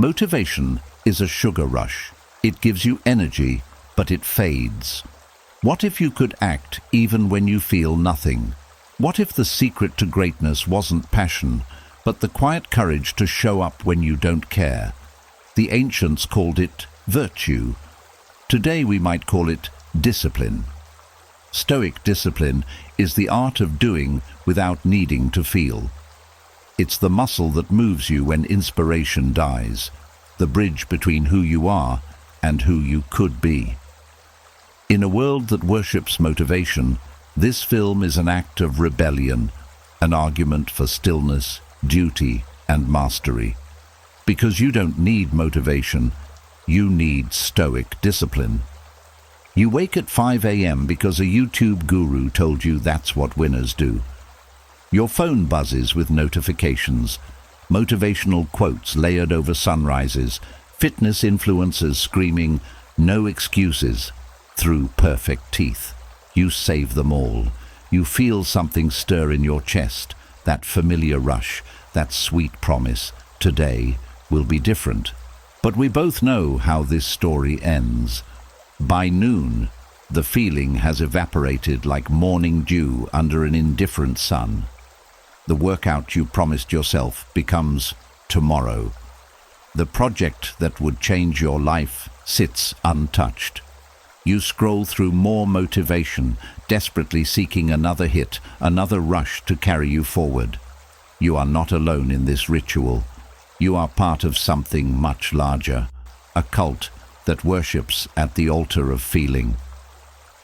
Motivation is a sugar rush. It gives you energy, but it fades. What if you could act even when you feel nothing? What if the secret to greatness wasn't passion, but the quiet courage to show up when you don't care? The ancients called it virtue. Today we might call it discipline. Stoic discipline is the art of doing without needing to feel. It's the muscle that moves you when inspiration dies, the bridge between who you are and who you could be. In a world that worships motivation, this film is an act of rebellion, an argument for stillness, duty, and mastery. Because you don't need motivation, you need stoic discipline. You wake at 5 a.m. because a YouTube guru told you that's what winners do. Your phone buzzes with notifications, motivational quotes layered over sunrises, fitness influencers screaming, "No excuses," through perfect teeth. You save them all. You feel something stir in your chest, that familiar rush, that sweet promise, today will be different. But we both know how this story ends. By noon, the feeling has evaporated like morning dew under an indifferent sun. The workout you promised yourself becomes tomorrow. The project that would change your life sits untouched. You scroll through more motivation, desperately seeking another hit, another rush to carry you forward. You are not alone in this ritual. You are part of something much larger, a cult that worships at the altar of feeling.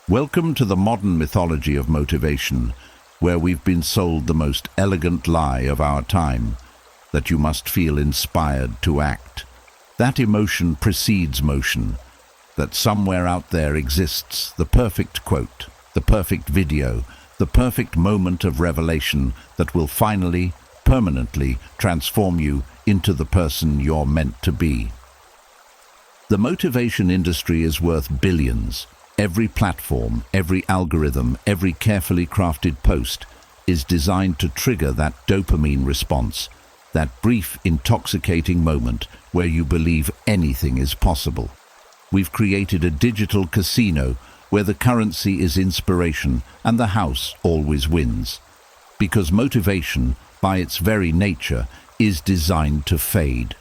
Welcome to the modern mythology of motivation, where we've been sold the most elegant lie of our time, that you must feel inspired to act. That emotion precedes motion, that somewhere out there exists the perfect quote, the perfect video, the perfect moment of revelation that will finally, permanently transform you into the person you're meant to be. The motivation industry is worth billions. Every platform, every algorithm, every carefully crafted post is designed to trigger that dopamine response, that brief, intoxicating moment where you believe anything is possible. We've created a digital casino where the currency is inspiration and the house always wins. Because motivation, by its very nature, is designed to fade.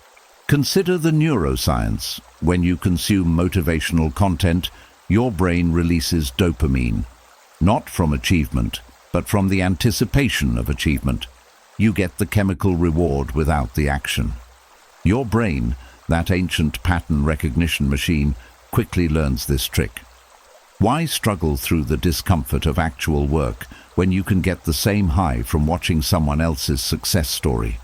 Consider the neuroscience. When you consume motivational content, your brain releases dopamine, not from achievement, but from the anticipation of achievement. You get the chemical reward without the action. Your brain, that ancient pattern recognition machine, quickly learns this trick. Why struggle through the discomfort of actual work when you can get the same high from watching someone else's success story?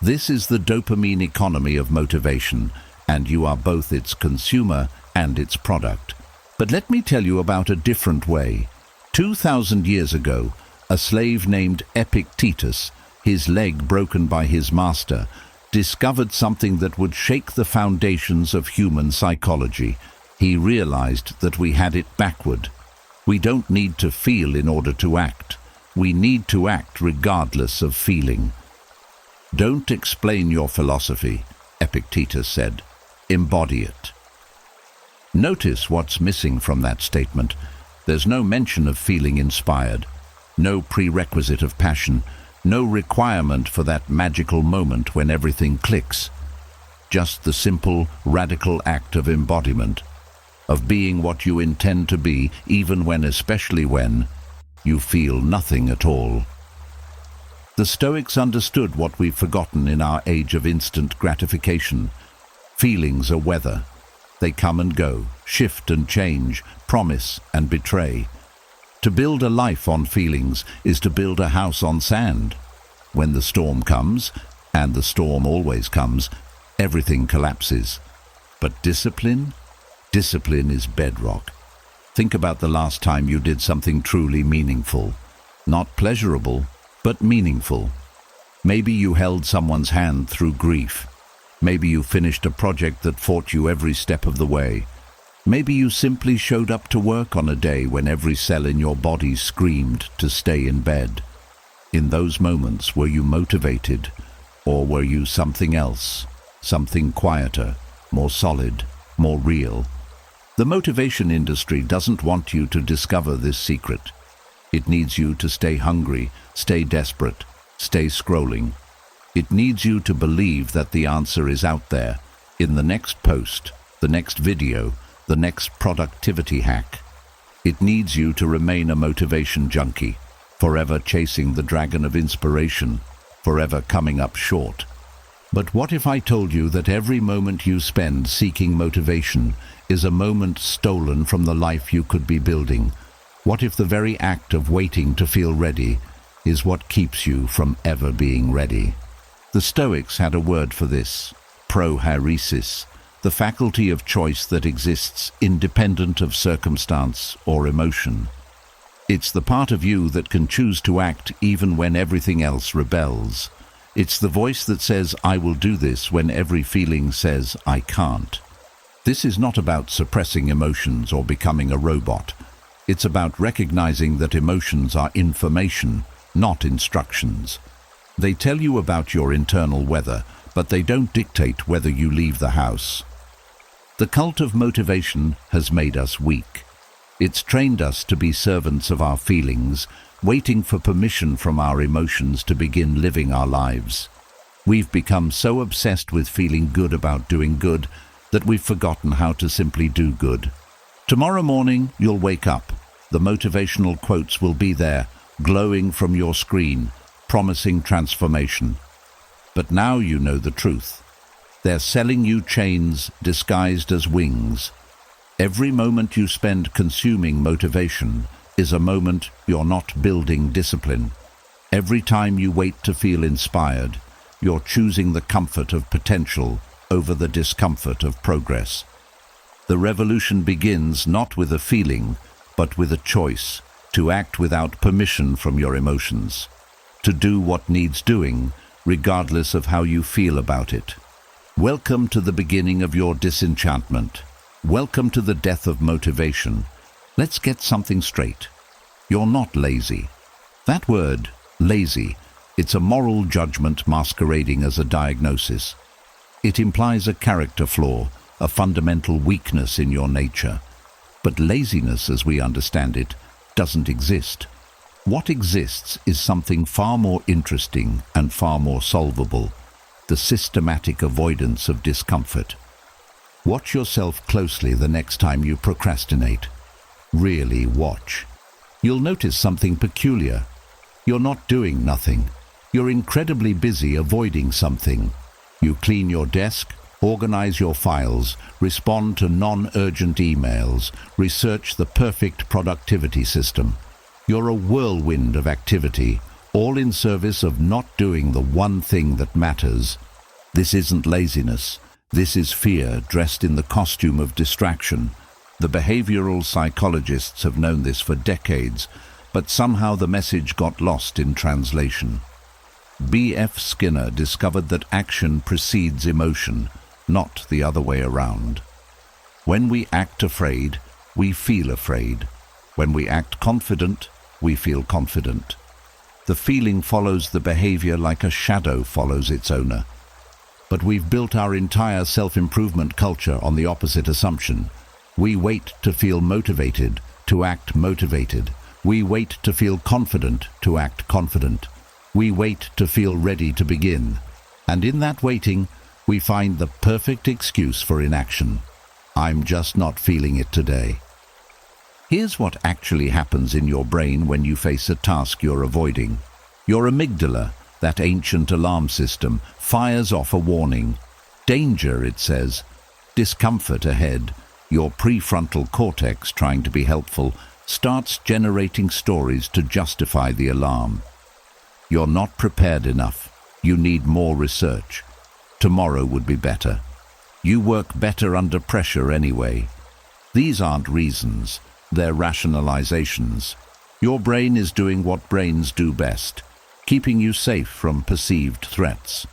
This is the dopamine economy of motivation, and you are both its consumer and its product. But let me tell you about a different way. 2,000 years ago, a slave named Epictetus, his leg broken by his master, discovered something that would shake the foundations of human psychology. He realized that we had it backward. We don't need to feel in order to act. We need to act regardless of feeling. Don't explain your philosophy, Epictetus said. Embody it. Notice what's missing from that statement. There's no mention of feeling inspired, no prerequisite of passion, no requirement for that magical moment when everything clicks. Just the simple, radical act of embodiment, of being what you intend to be, even when, especially when, you feel nothing at all. The Stoics understood what we've forgotten in our age of instant gratification. Feelings are weather. They come and go, shift and change, promise and betray. To build a life on feelings is to build a house on sand. When the storm comes, and the storm always comes, everything collapses. But discipline? Discipline is bedrock. Think about the last time you did something truly meaningful. Not pleasurable, but meaningful. Maybe you held someone's hand through grief. Maybe you finished a project that fought you every step of the way. Maybe you simply showed up to work on a day when every cell in your body screamed to stay in bed. In those moments, were you motivated, or were you something else? something quieter, more solid, more real. The motivation industry doesn't want you to discover this secret. It needs you to stay hungry, stay desperate, stay scrolling. It needs you to believe that the answer is out there, in the next post, the next video, the next productivity hack. It needs you to remain a motivation junkie, forever chasing the dragon of inspiration, forever coming up short. But what if I told you that every moment you spend seeking motivation is a moment stolen from the life you could be building? What if the very act of waiting to feel ready is what keeps you from ever being ready? The Stoics had a word for this, prohairesis, the faculty of choice that exists independent of circumstance or emotion. It's the part of you that can choose to act even when everything else rebels. It's the voice that says, I will do this, when every feeling says, I can't. This is not about suppressing emotions or becoming a robot. It's about recognizing that emotions are information, not instructions. They tell you about your internal weather, but they don't dictate whether you leave the house. The cult of motivation has made us weak. It's trained us to be servants of our feelings, waiting for permission from our emotions to begin living our lives. We've become so obsessed with feeling good about doing good that we've forgotten how to simply do good. Tomorrow morning, you'll wake up. The motivational quotes will be there, glowing from your screen, promising transformation. But now you know the truth. They're selling you chains disguised as wings. Every moment you spend consuming motivation is a moment you're not building discipline. Every time you wait to feel inspired, you're choosing the comfort of potential over the discomfort of progress. The revolution begins not with a feeling, but with a choice to act without permission from your emotions, to do what needs doing, regardless of how you feel about it. Welcome to the beginning of your disenchantment. Welcome to the death of motivation. Let's get something straight. You're not lazy. That word, lazy, it's a moral judgment masquerading as a diagnosis. It implies a character flaw, a fundamental weakness in your nature. But laziness, as we understand it, doesn't exist. What exists is something far more interesting and far more solvable: the systematic avoidance of discomfort. Watch yourself closely the next time you procrastinate. Really watch. You'll notice something peculiar. You're not doing nothing. You're incredibly busy avoiding something. You clean your desk, organize your files, respond to non-urgent emails, research the perfect productivity system. You're a whirlwind of activity, all in service of not doing the one thing that matters. This isn't laziness. This is fear dressed in the costume of distraction. The behavioral psychologists have known this for decades, but somehow the message got lost in translation. B.F. Skinner discovered that action precedes emotion, not the other way around. When we act afraid, we feel afraid. When we act confident, we feel confident. The feeling follows the behavior like a shadow follows its owner. But we've built our entire self-improvement culture on the opposite assumption. We wait to feel motivated, to act motivated. We wait to feel confident, to act confident. We wait to feel ready to begin. And in that waiting, we find the perfect excuse for inaction. I'm just not feeling it today. Here's what actually happens in your brain when you face a task you're avoiding. Your amygdala, that ancient alarm system, fires off a warning. Danger, it says. Discomfort ahead. Your prefrontal cortex, trying to be helpful, starts generating stories to justify the alarm. You're not prepared enough. You need more research. Tomorrow would be better. You work better under pressure anyway. These aren't reasons. They're rationalizations. Your brain is doing what brains do best, keeping you safe from perceived threats.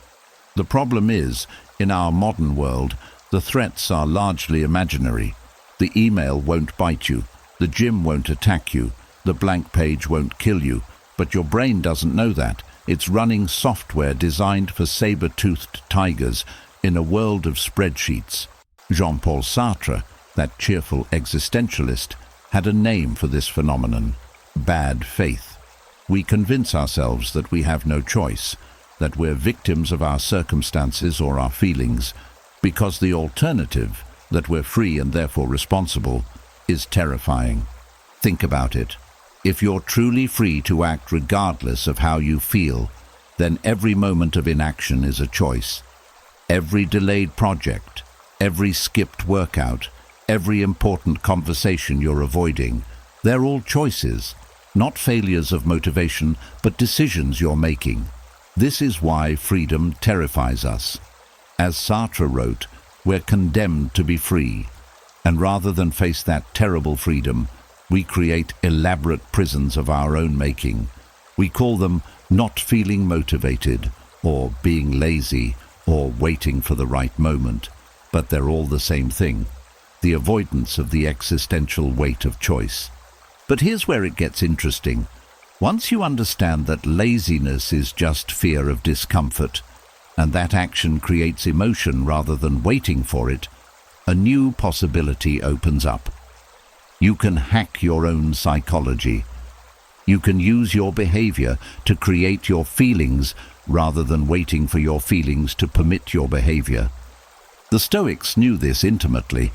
The problem is, in our modern world, the threats are largely imaginary. The email won't bite you. The gym won't attack you. The blank page won't kill you. But your brain doesn't know that. It's running software designed for saber-toothed tigers, In a world of spreadsheets, Jean-Paul Sartre, that cheerful existentialist, had a name for this phenomenon: bad faith. We convince ourselves that we have no choice, that we're victims of our circumstances or our feelings, because the alternative, that we're free and therefore responsible, is terrifying. Think about it. If you're truly free to act regardless of how you feel, then every moment of inaction is a choice. Every delayed project, every skipped workout, every important conversation you're avoiding, they're all choices, not failures of motivation, but decisions you're making. This is why freedom terrifies us. As Sartre wrote, we're condemned to be free, and rather than face that terrible freedom, we create elaborate prisons of our own making. We call them not feeling motivated, or being lazy, or waiting for the right moment, but they're all the same thing: the avoidance of the existential weight of choice. But here's where it gets interesting. Once you understand that laziness is just fear of discomfort, and that action creates emotion rather than waiting for it, a new possibility opens up. You can hack your own psychology. You can use your behavior to create your feelings rather than waiting for your feelings to permit your behavior. The Stoics knew this intimately.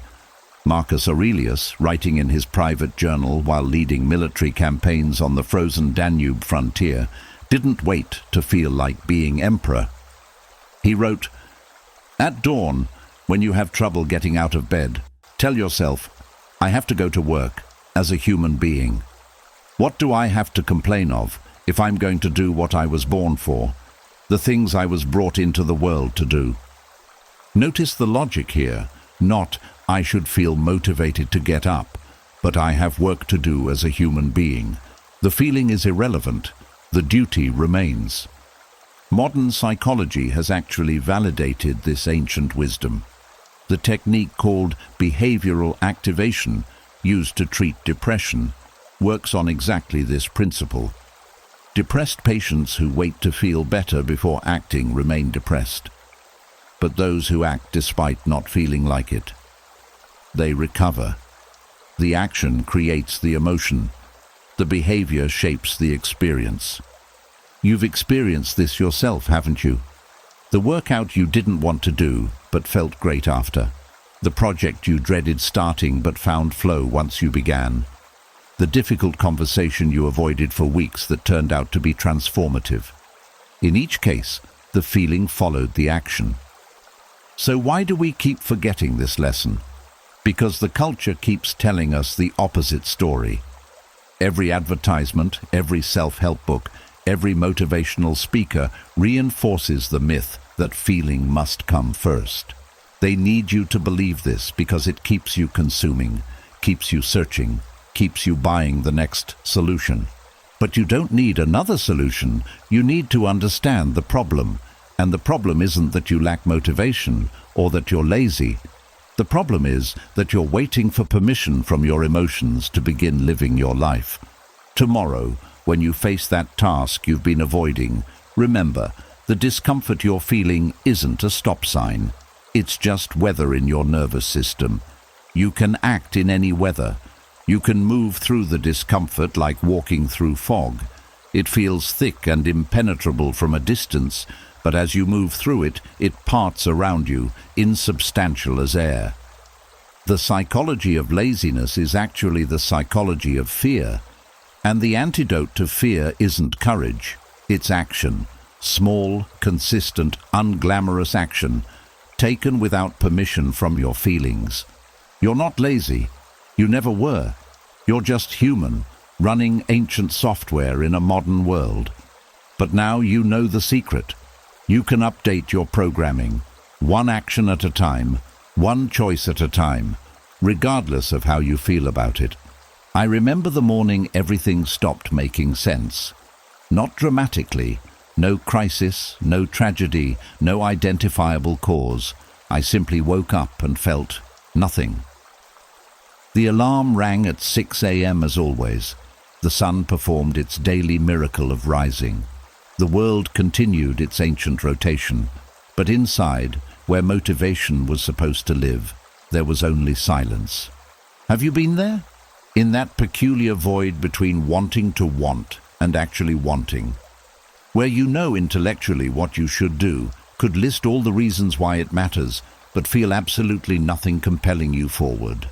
Marcus Aurelius, writing in his private journal while leading military campaigns on the frozen Danube frontier, didn't wait to feel like being emperor. He wrote, "At dawn, when you have trouble getting out of bed, tell yourself, I have to go to work as a human being. What do I have to complain of if I'm going to do what I was born for, the things I was brought into the world to do?" Notice the logic here, not I should feel motivated to get up, but I have work to do as a human being. The feeling is irrelevant, the duty remains. Modern psychology has actually validated this ancient wisdom. The technique called behavioral activation, used to treat depression, works on exactly this principle. Depressed patients who wait to feel better before acting remain depressed. But those who act despite not feeling like it, they recover. The action creates the emotion. The behavior shapes the experience. You've experienced this yourself, haven't you? The workout you didn't want to do, but felt great after. The project you dreaded starting, but found flow once you began. The difficult conversation you avoided for weeks that turned out to be transformative. In each case, the feeling followed the action. So why do we keep forgetting this lesson? Because the culture keeps telling us the opposite story. Every advertisement, every self-help book, every motivational speaker reinforces the myth that feeling must come first. They need you to believe this because it keeps you consuming, keeps you searching, keeps you buying the next solution. But you don't need another solution. You need to understand the problem. And the problem isn't that you lack motivation or that you're lazy. The problem is that you're waiting for permission from your emotions to begin living your life. Tomorrow, when you face that task you've been avoiding, remember, the discomfort you're feeling isn't a stop sign. It's just weather in your nervous system. You can act in any weather. You can move through the discomfort like walking through fog. It feels thick and impenetrable from a distance, but as you move through it, it parts around you, insubstantial as air. The psychology of laziness is actually the psychology of fear. And the antidote to fear isn't courage, it's action. Small, consistent, unglamorous action, taken without permission from your feelings. You're not lazy. You never were. You're just human, running ancient software in a modern world. But now you know the secret. You can update your programming, one action at a time, one choice at a time, regardless of how you feel about it. I remember the morning everything stopped making sense. Not dramatically, no crisis, no tragedy, no identifiable cause. I simply woke up and felt nothing. The alarm rang at 6 a.m. as always. The sun performed its daily miracle of rising. The world continued its ancient rotation, but inside, where motivation was supposed to live, there was only silence. Have you been there? In that peculiar void between wanting to want and actually wanting, where you know intellectually what you should do, could list all the reasons why it matters, but feel absolutely nothing compelling you forward.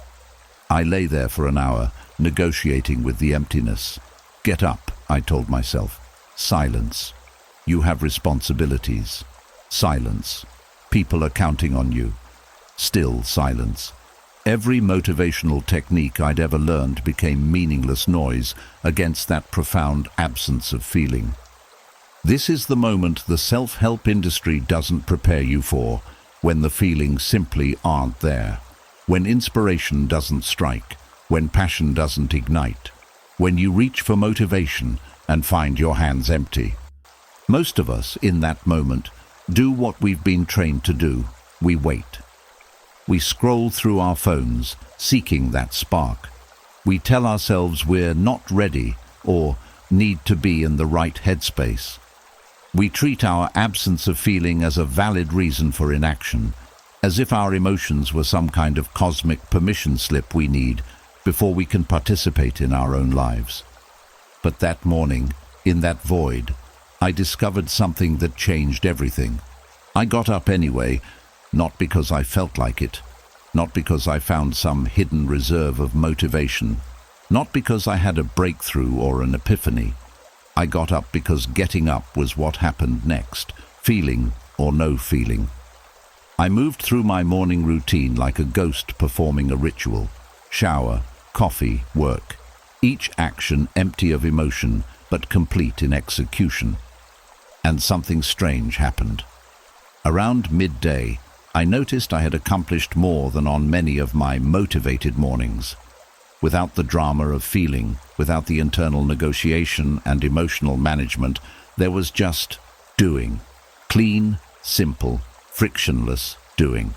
I lay there for an hour, negotiating with the emptiness. Get up, I told myself. Silence. You have responsibilities. Silence. People are counting on you. Still silence. Every motivational technique I'd ever learned became meaningless noise against that profound absence of feeling. This is the moment the self-help industry doesn't prepare you for, when the feelings simply aren't there, when inspiration doesn't strike, when passion doesn't ignite, when you reach for motivation and find your hands empty. Most of us, in that moment, do what we've been trained to do. We wait. We scroll through our phones, seeking that spark. We tell ourselves we're not ready or need to be in the right headspace. We treat our absence of feeling as a valid reason for inaction, as if our emotions were some kind of cosmic permission slip we need before we can participate in our own lives. But that morning, in that void, I discovered something that changed everything. I got up anyway, not because I felt like it, not because I found some hidden reserve of motivation, not because I had a breakthrough or an epiphany. I got up because getting up was what happened next, feeling or no feeling. I moved through my morning routine like a ghost performing a ritual. Shower, coffee, work. Each action empty of emotion, but complete in execution. And something strange happened. Around midday, I noticed I had accomplished more than on many of my motivated mornings. Without the drama of feeling, without the internal negotiation and emotional management, there was just doing. Clean, simple, frictionless doing.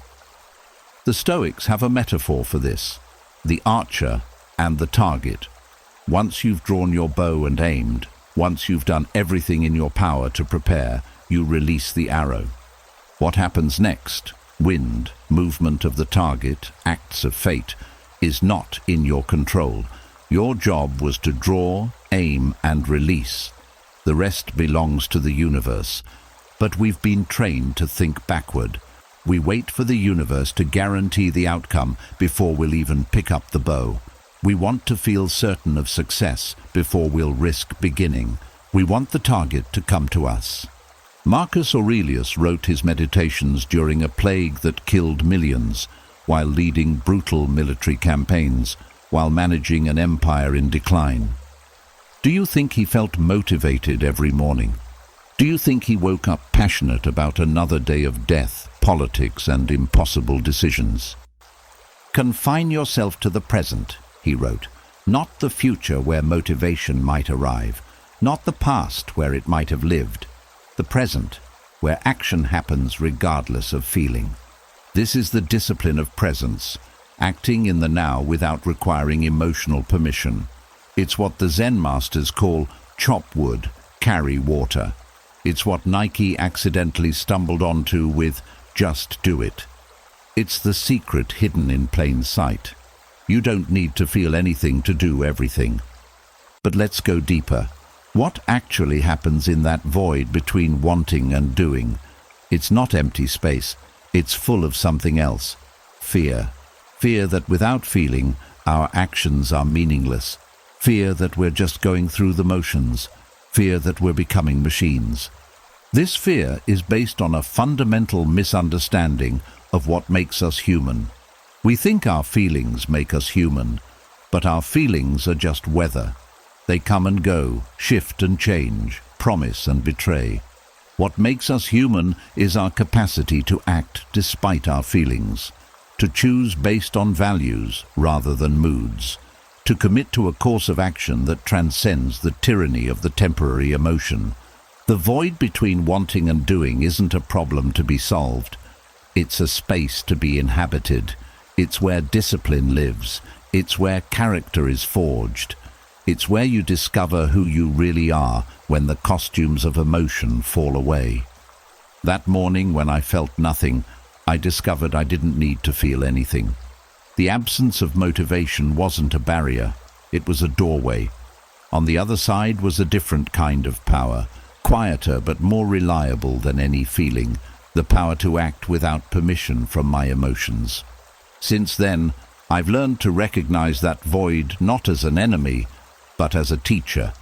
The Stoics have a metaphor for this: the archer and the target. Once you've drawn your bow and aimed, once you've done everything in your power to prepare, you release the arrow. What happens next, wind, movement of the target, acts of fate, is not in your control. Your job was to draw, aim, and release. The rest belongs to the universe. But we've been trained to think backward. We wait for the universe to guarantee the outcome before we'll even pick up the bow. We want to feel certain of success before we'll risk beginning. We want the target to come to us. Marcus Aurelius wrote his meditations during a plague that killed millions, while leading brutal military campaigns, while managing an empire in decline. Do you think he felt motivated every morning? Do you think he woke up passionate about another day of death, politics, and impossible decisions? Confine yourself to the present, he wrote, not the future where motivation might arrive, not the past where it might have lived, the present, where action happens regardless of feeling. This is the discipline of presence, acting in the now without requiring emotional permission. It's what the Zen masters call chop wood, carry water. It's what Nike accidentally stumbled onto with just do it. It's the secret hidden in plain sight. You don't need to feel anything to do everything. But let's go deeper. What actually happens in that void between wanting and doing? It's not empty space. It's full of something else. Fear. Fear that without feeling, our actions are meaningless. Fear that we're just going through the motions. Fear that we're becoming machines. This fear is based on a fundamental misunderstanding of what makes us human. We think our feelings make us human, but our feelings are just weather. They come and go, shift and change, promise and betray. What makes us human is our capacity to act despite our feelings, to choose based on values rather than moods, to commit to a course of action that transcends the tyranny of the temporary emotion. The void between wanting and doing isn't a problem to be solved. It's a space to be inhabited. It's where discipline lives. It's where character is forged. It's where you discover who you really are when the costumes of emotion fall away. That morning when I felt nothing, I discovered I didn't need to feel anything. The absence of motivation wasn't a barrier, it was a doorway. On the other side was a different kind of power, quieter but more reliable than any feeling, the power to act without permission from my emotions. Since then, I've learned to recognize that void not as an enemy, but as a teacher.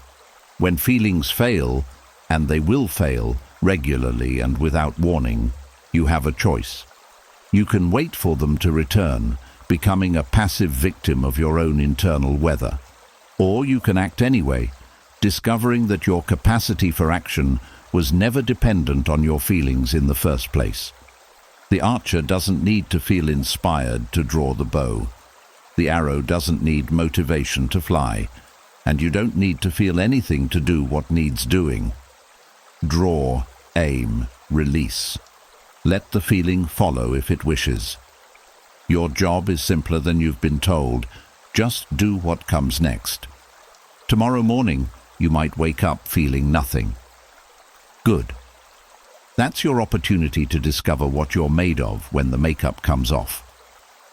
When feelings fail, and they will fail, regularly and without warning, you have a choice. You can wait for them to return, becoming a passive victim of your own internal weather. Or you can act anyway, discovering that your capacity for action was never dependent on your feelings in the first place. The archer doesn't need to feel inspired to draw the bow. The arrow doesn't need motivation to fly, and you don't need to feel anything to do what needs doing. Draw, aim, release. Let the feeling follow if it wishes. Your job is simpler than you've been told. Just do what comes next. Tomorrow morning, you might wake up feeling nothing. Good. That's your opportunity to discover what you're made of when the makeup comes off.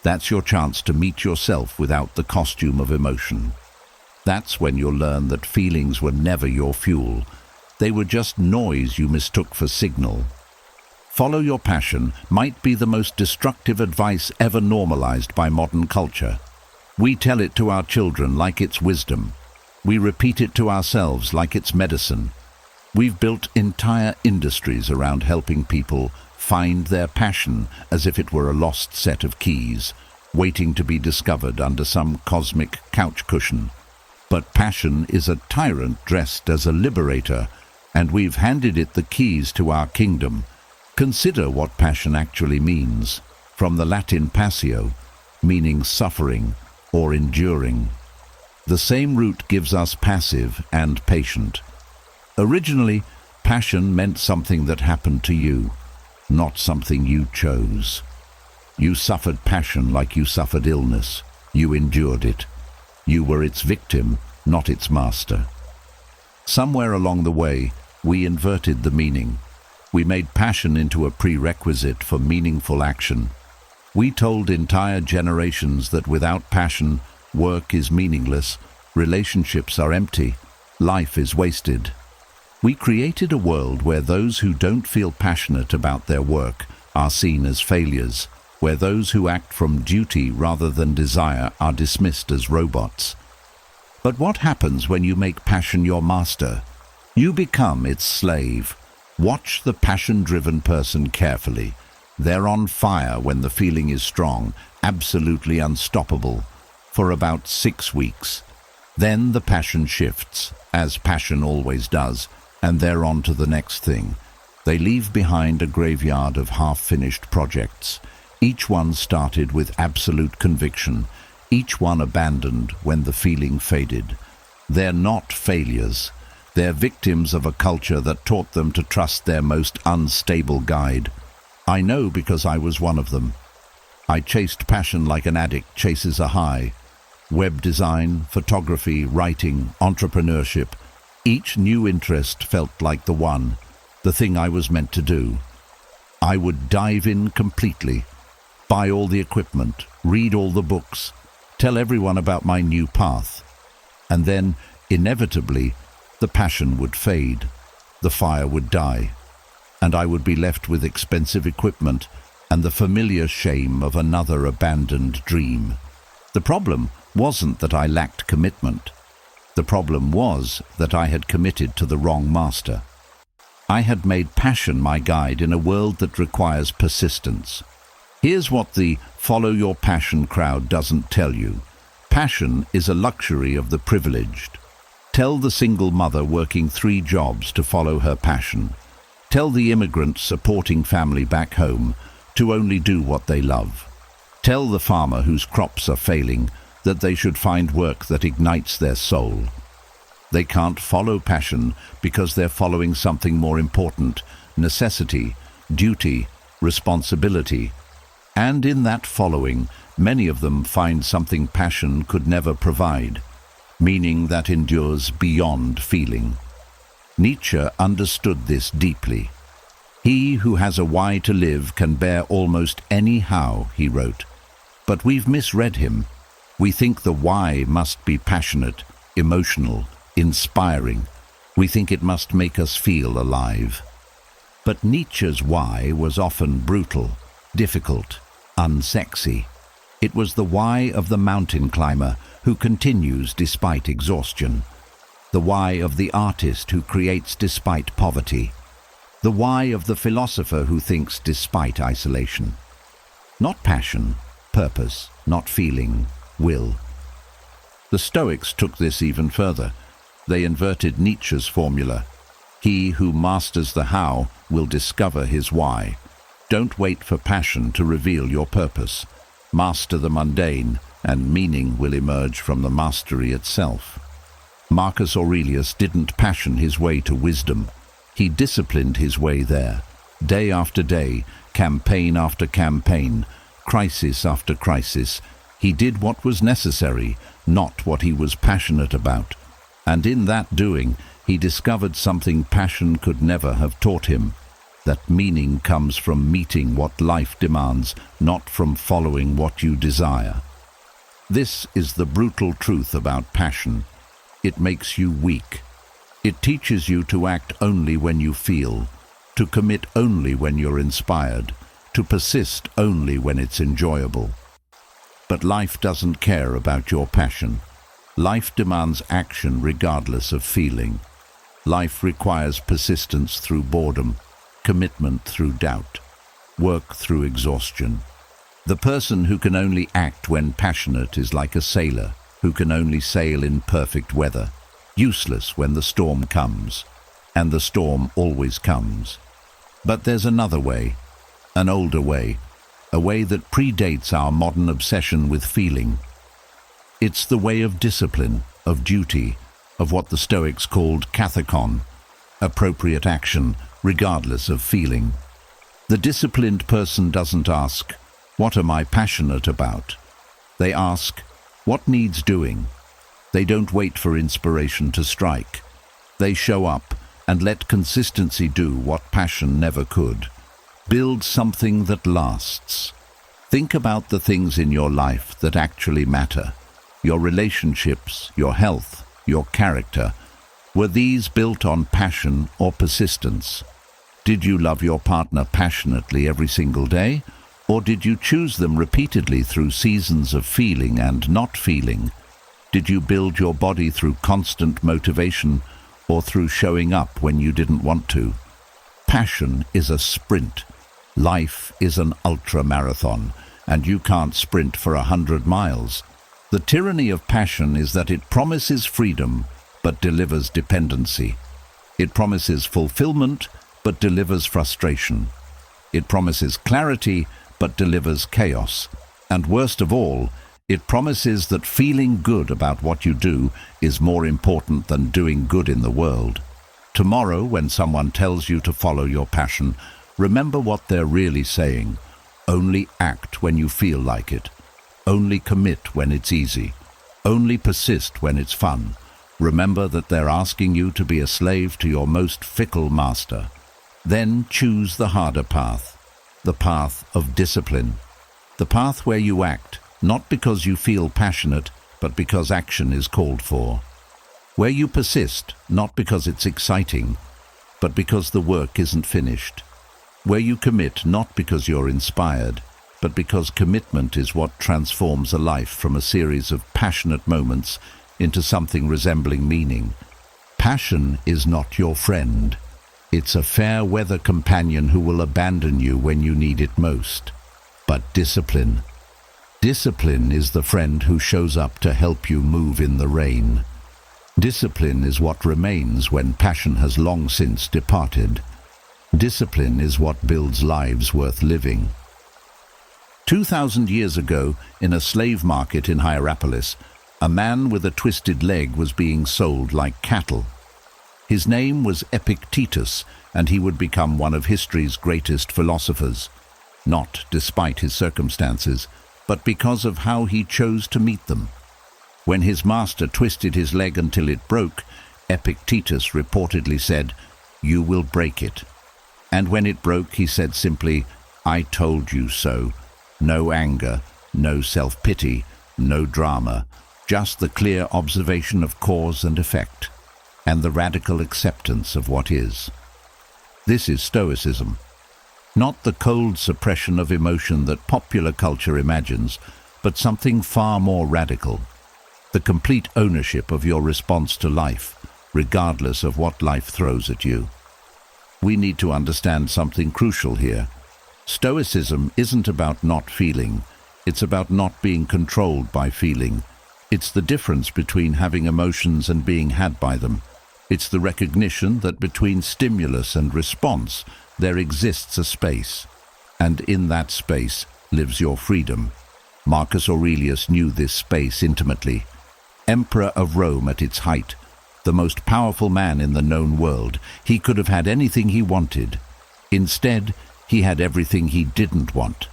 That's your chance to meet yourself without the costume of emotion. That's when you'll learn that feelings were never your fuel. They were just noise you mistook for signal. Follow your passion might be the most destructive advice ever normalized by modern culture. We tell it to our children like it's wisdom. We repeat it to ourselves like it's medicine. We've built entire industries around helping people find their passion as if it were a lost set of keys, waiting to be discovered under some cosmic couch cushion. But passion is a tyrant dressed as a liberator, and we've handed it the keys to our kingdom. Consider what passion actually means, from the Latin passio, meaning suffering or enduring. The same root gives us passive and patient. Originally, passion meant something that happened to you, not something you chose. You suffered passion like you suffered illness. You endured it. You were its victim, not its master. Somewhere along the way, we inverted the meaning. We made passion into a prerequisite for meaningful action. We told entire generations that without passion, work is meaningless, relationships are empty, life is wasted. We created a world where those who don't feel passionate about their work are seen as failures, where those who act from duty rather than desire are dismissed as robots. But what happens when you make passion your master? You become its slave. Watch the passion-driven person carefully. They're on fire when the feeling is strong, absolutely unstoppable, for about 6 weeks. Then the passion shifts, as passion always does, and they're on to the next thing. They leave behind a graveyard of half-finished projects. Each one started with absolute conviction, each one abandoned when the feeling faded. They're not failures. They're victims of a culture that taught them to trust their most unstable guide. I know because I was one of them. I chased passion like an addict chases a high. Web design, photography, writing, entrepreneurship. Each new interest felt like the thing I was meant to do. I would dive in completely, buy all the equipment, read all the books, tell everyone about my new path. And then, inevitably, the passion would fade, the fire would die, and I would be left with expensive equipment and the familiar shame of another abandoned dream. The problem wasn't that I lacked commitment. The problem was that I had committed to the wrong master. I had made passion my guide in a world that requires persistence. Here's what the follow your passion crowd doesn't tell you. Passion is a luxury of the privileged. Tell the single mother working 3 jobs to follow her passion. Tell the immigrant supporting family back home to only do what they love. Tell the farmer whose crops are failing that they should find work that ignites their soul. They can't follow passion because they're following something more important, necessity, duty, responsibility. And in that following, many of them find something passion could never provide, meaning that endures beyond feeling. Nietzsche understood this deeply. He who has a why to live can bear almost any how, he wrote. But we've misread him. We think the why must be passionate, emotional, inspiring. We think it must make us feel alive. But Nietzsche's why was often brutal, difficult, unsexy. It was the why of the mountain climber who continues despite exhaustion. The why of the artist who creates despite poverty. The why of the philosopher who thinks despite isolation. Not passion, purpose, not feeling, will. The Stoics took this even further. They inverted Nietzsche's formula. He who masters the how will discover his why. Don't wait for passion to reveal your purpose. Master the mundane, and meaning will emerge from the mastery itself. Marcus Aurelius didn't passion his way to wisdom. He disciplined his way there. Day after day, campaign after campaign, crisis after crisis, he did what was necessary, not what he was passionate about. And in that doing, he discovered something passion could never have taught him. That meaning comes from meeting what life demands, not from following what you desire. This is the brutal truth about passion. It makes you weak. It teaches you to act only when you feel, to commit only when you're inspired, to persist only when it's enjoyable. But life doesn't care about your passion. Life demands action regardless of feeling. Life requires persistence through boredom, commitment through doubt, work through exhaustion. The person who can only act when passionate is like a sailor who can only sail in perfect weather, useless when the storm comes, and the storm always comes. But there's another way, an older way, a way that predates our modern obsession with feeling. It's the way of discipline, of duty, of what the Stoics called kathekon, appropriate action, regardless of feeling. The disciplined person doesn't ask, "What am I passionate about?" They ask, "What needs doing?" They don't wait for inspiration to strike. They show up and let consistency do what passion never could. Build something that lasts. Think about the things in your life that actually matter. Your relationships, your health, your character. Were these built on passion or persistence? Did you love your partner passionately every single day? Or did you choose them repeatedly through seasons of feeling and not feeling? Did you build your body through constant motivation or through showing up when you didn't want to? Passion is a sprint. Life is an ultra-marathon, and you can't sprint for 100 miles. The tyranny of passion is that it promises freedom, but delivers dependency. It promises fulfillment, but delivers frustration. It promises clarity, but delivers chaos. And worst of all, it promises that feeling good about what you do is more important than doing good in the world. Tomorrow, when someone tells you to follow your passion, remember what they're really saying. Only act when you feel like it. Only commit when it's easy. Only persist when it's fun. Remember that they're asking you to be a slave to your most fickle master. Then choose the harder path, the path of discipline. The path where you act, not because you feel passionate, but because action is called for. Where you persist, not because it's exciting, but because the work isn't finished. Where you commit, not because you're inspired, but because commitment is what transforms a life from a series of passionate moments into something resembling meaning. Passion is not your friend. It's a fair-weather companion who will abandon you when you need it most. But discipline is the friend who shows up to help you move in the rain. Discipline is what remains when passion has long since departed. Discipline is what builds lives worth living. 2,000 years ago, in a slave market in Hierapolis, a man with a twisted leg was being sold like cattle. His name was Epictetus, and he would become one of history's greatest philosophers, not despite his circumstances, but because of how he chose to meet them. When his master twisted his leg until it broke, Epictetus reportedly said, "You will break it." And when it broke, he said simply, "I told you so." No anger, no self-pity, no drama, just the clear observation of cause and effect, and the radical acceptance of what is. This is Stoicism. Not the cold suppression of emotion that popular culture imagines, but something far more radical. The complete ownership of your response to life, regardless of what life throws at you. We need to understand something crucial here. Stoicism isn't about not feeling. It's about not being controlled by feeling. It's the difference between having emotions and being had by them. It's the recognition that between stimulus and response, there exists a space. And in that space lives your freedom. Marcus Aurelius knew this space intimately. Emperor of Rome at its height, the most powerful man in the known world, he could have had anything he wanted. Instead, he had everything he didn't want.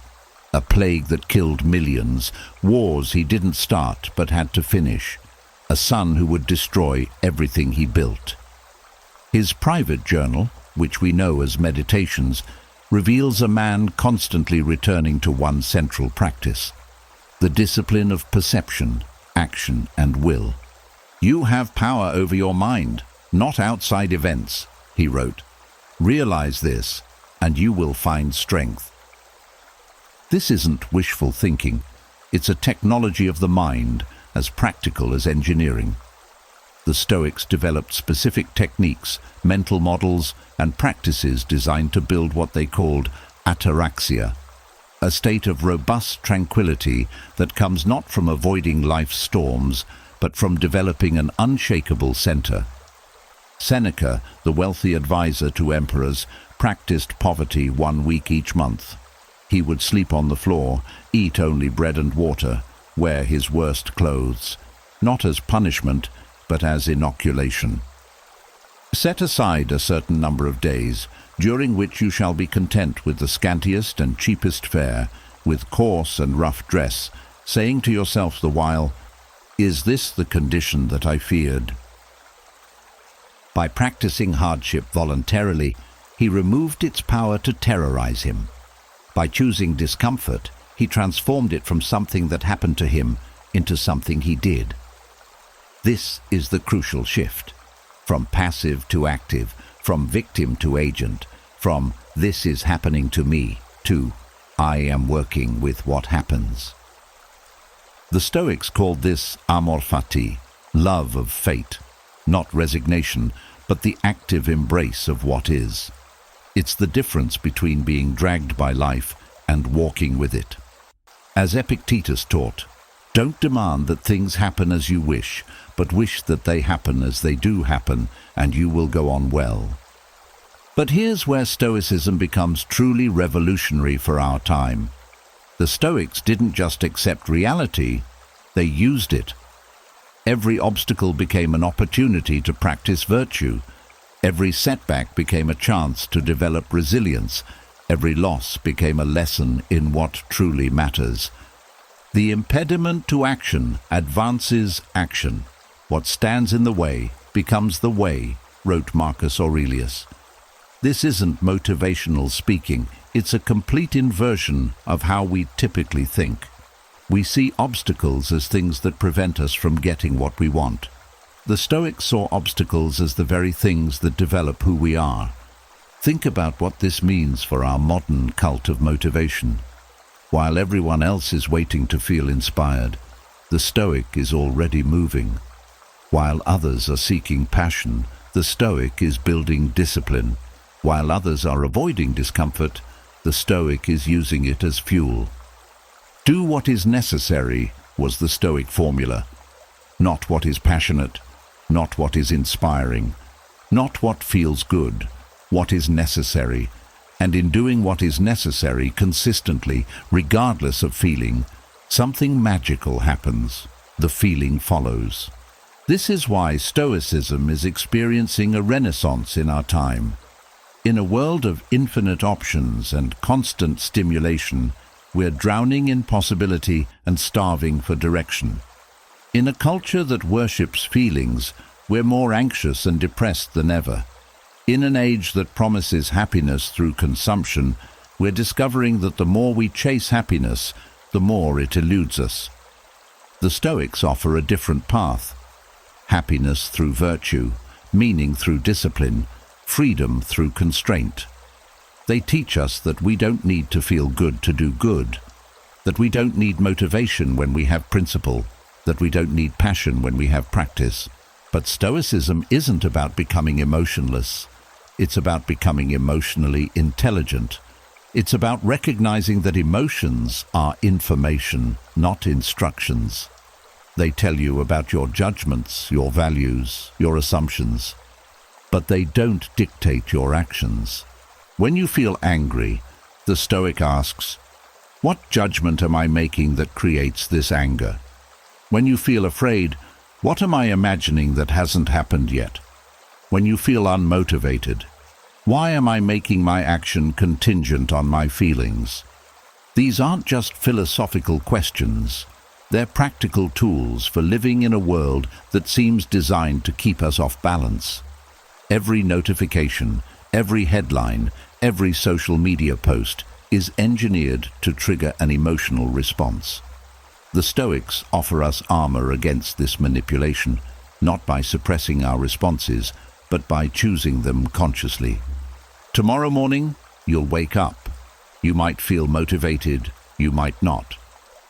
A plague that killed millions, wars he didn't start but had to finish, a son who would destroy everything he built. His private journal, which we know as Meditations, reveals a man constantly returning to one central practice, the discipline of perception, action, and will. "You have power over your mind, not outside events," he wrote. "Realize this, and you will find strength." This isn't wishful thinking. It's a technology of the mind, as practical as engineering. The Stoics developed specific techniques, mental models, and practices designed to build what they called ataraxia, a state of robust tranquility that comes not from avoiding life's storms, but from developing an unshakable center. Seneca, the wealthy advisor to emperors, practiced poverty 1 week each month. He would sleep on the floor, eat only bread and water, wear his worst clothes, not as punishment, but as inoculation. Set aside a certain number of days, during which you shall be content with the scantiest and cheapest fare, with coarse and rough dress, saying to yourself the while, "Is this the condition that I feared?" By practicing hardship voluntarily, he removed its power to terrorize him. By choosing discomfort, he transformed it from something that happened to him into something he did. This is the crucial shift. From passive to active, from victim to agent, from "this is happening to me" to "I am working with what happens." The Stoics called this amor fati, love of fate, not resignation, but the active embrace of what is. It's the difference between being dragged by life and walking with it. As Epictetus taught, don't demand that things happen as you wish, but wish that they happen as they do happen, and you will go on well. But here's where Stoicism becomes truly revolutionary for our time. The Stoics didn't just accept reality, they used it. Every obstacle became an opportunity to practice virtue. Every setback became a chance to develop resilience. Every loss became a lesson in what truly matters. The impediment to action advances action. What stands in the way becomes the way, wrote Marcus Aurelius. This isn't motivational speaking, it's a complete inversion of how we typically think. We see obstacles as things that prevent us from getting what we want. The Stoics saw obstacles as the very things that develop who we are. Think about what this means for our modern cult of motivation. While everyone else is waiting to feel inspired, the Stoic is already moving. While others are seeking passion, the Stoic is building discipline. While others are avoiding discomfort, the Stoic is using it as fuel. Do what is necessary was the Stoic formula. Not what is passionate, not what is inspiring, not what feels good, what is necessary. And in doing what is necessary consistently, regardless of feeling, something magical happens. The feeling follows. This is why Stoicism is experiencing a renaissance in our time. In a world of infinite options and constant stimulation, we're drowning in possibility and starving for direction. In a culture that worships feelings, we're more anxious and depressed than ever. In an age that promises happiness through consumption, we're discovering that the more we chase happiness, the more it eludes us. The Stoics offer a different path: happiness through virtue, meaning through discipline, freedom through constraint. They teach us that we don't need to feel good to do good, that we don't need motivation when we have principle, that we don't need passion when we have practice. But Stoicism isn't about becoming emotionless. It's about becoming emotionally intelligent. It's about recognizing that emotions are information, not instructions. They tell you about your judgments, your values, your assumptions, but they don't dictate your actions. When you feel angry, the Stoic asks, what judgment am I making that creates this anger? When you feel afraid, what am I imagining that hasn't happened yet? When you feel unmotivated, why am I making my action contingent on my feelings? These aren't just philosophical questions. They're practical tools for living in a world that seems designed to keep us off balance. Every notification, every headline, every social media post is engineered to trigger an emotional response. The Stoics offer us armor against this manipulation, not by suppressing our responses, but by choosing them consciously. Tomorrow morning, you'll wake up. You might feel motivated, you might not.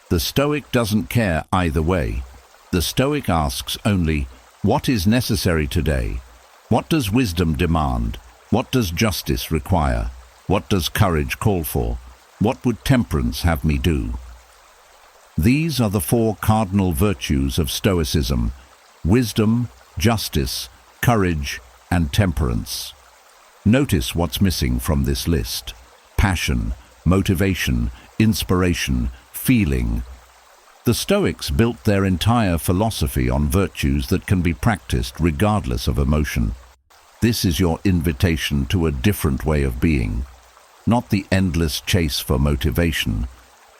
The Stoic doesn't care either way. The Stoic asks only, what is necessary today? What does wisdom demand? What does justice require? What does courage call for? What would temperance have me do? These are the four cardinal virtues of Stoicism: wisdom, justice, courage, and temperance. Notice what's missing from this list: passion, motivation, inspiration, feeling. The Stoics built their entire philosophy on virtues that can be practiced regardless of emotion. This is your invitation to a different way of being. Not the endless chase for motivation,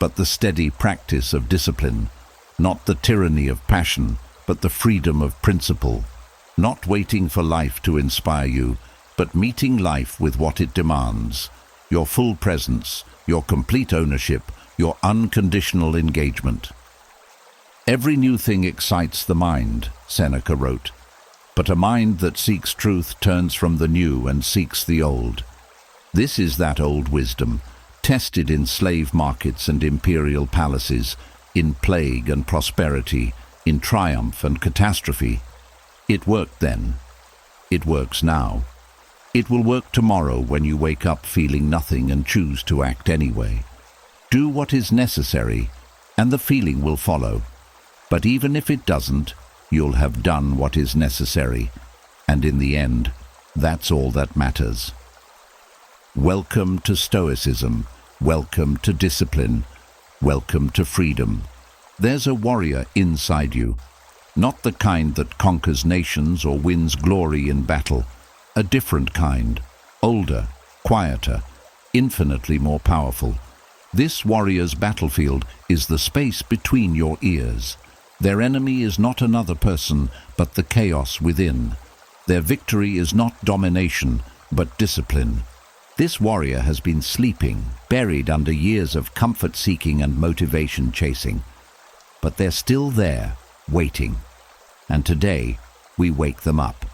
but the steady practice of discipline. Not the tyranny of passion, but the freedom of principle. Not waiting for life to inspire you, but meeting life with what it demands: your full presence, your complete ownership, your unconditional engagement. Every new thing excites the mind, Seneca wrote, but a mind that seeks truth turns from the new and seeks the old. This is that old wisdom, tested in slave markets and imperial palaces, in plague and prosperity, in triumph and catastrophe. It worked then. It works now. It will work tomorrow when you wake up feeling nothing and choose to act anyway. Do what is necessary, and the feeling will follow. But even if it doesn't, you'll have done what is necessary, and in the end, that's all that matters. Welcome to Stoicism. Welcome to discipline. Welcome to freedom. There's a warrior inside you, not the kind that conquers nations or wins glory in battle. A different kind, older, quieter, infinitely more powerful. This warrior's battlefield is the space between your ears. Their enemy is not another person, but the chaos within. Their victory is not domination, but discipline. This warrior has been sleeping, buried under years of comfort-seeking and motivation-chasing. But they're still there, waiting. And today, we wake them up.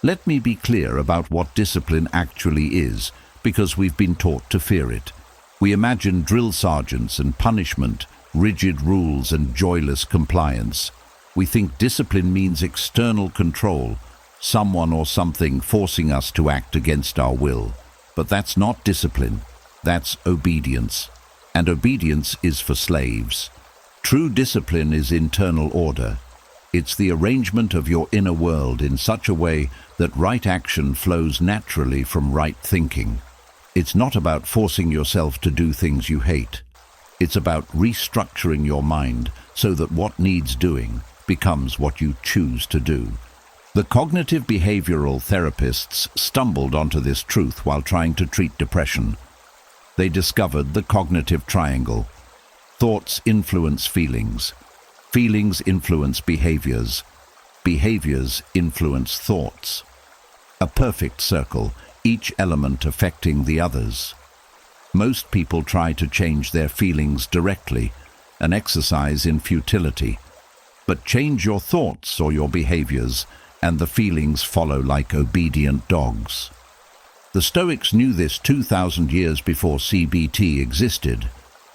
Let me be clear about what discipline actually is, because we've been taught to fear it. We imagine drill sergeants and punishment, rigid rules and joyless compliance. We think discipline means external control, someone or something forcing us to act against our will. But that's not discipline. That's obedience. And obedience is for slaves. True discipline is internal order. It's the arrangement of your inner world in such a way that right action flows naturally from right thinking. It's not about forcing yourself to do things you hate. It's about restructuring your mind so that what needs doing becomes what you choose to do. The cognitive behavioral therapists stumbled onto this truth while trying to treat depression. They discovered the cognitive triangle. Thoughts influence feelings. Feelings influence behaviors. Behaviors influence thoughts. a perfect circle, each element affecting the others. Most people try to change their feelings directly, an exercise in futility. But change your thoughts or your behaviors, and the feelings follow like obedient dogs. The Stoics knew this 2,000 years before CBT existed.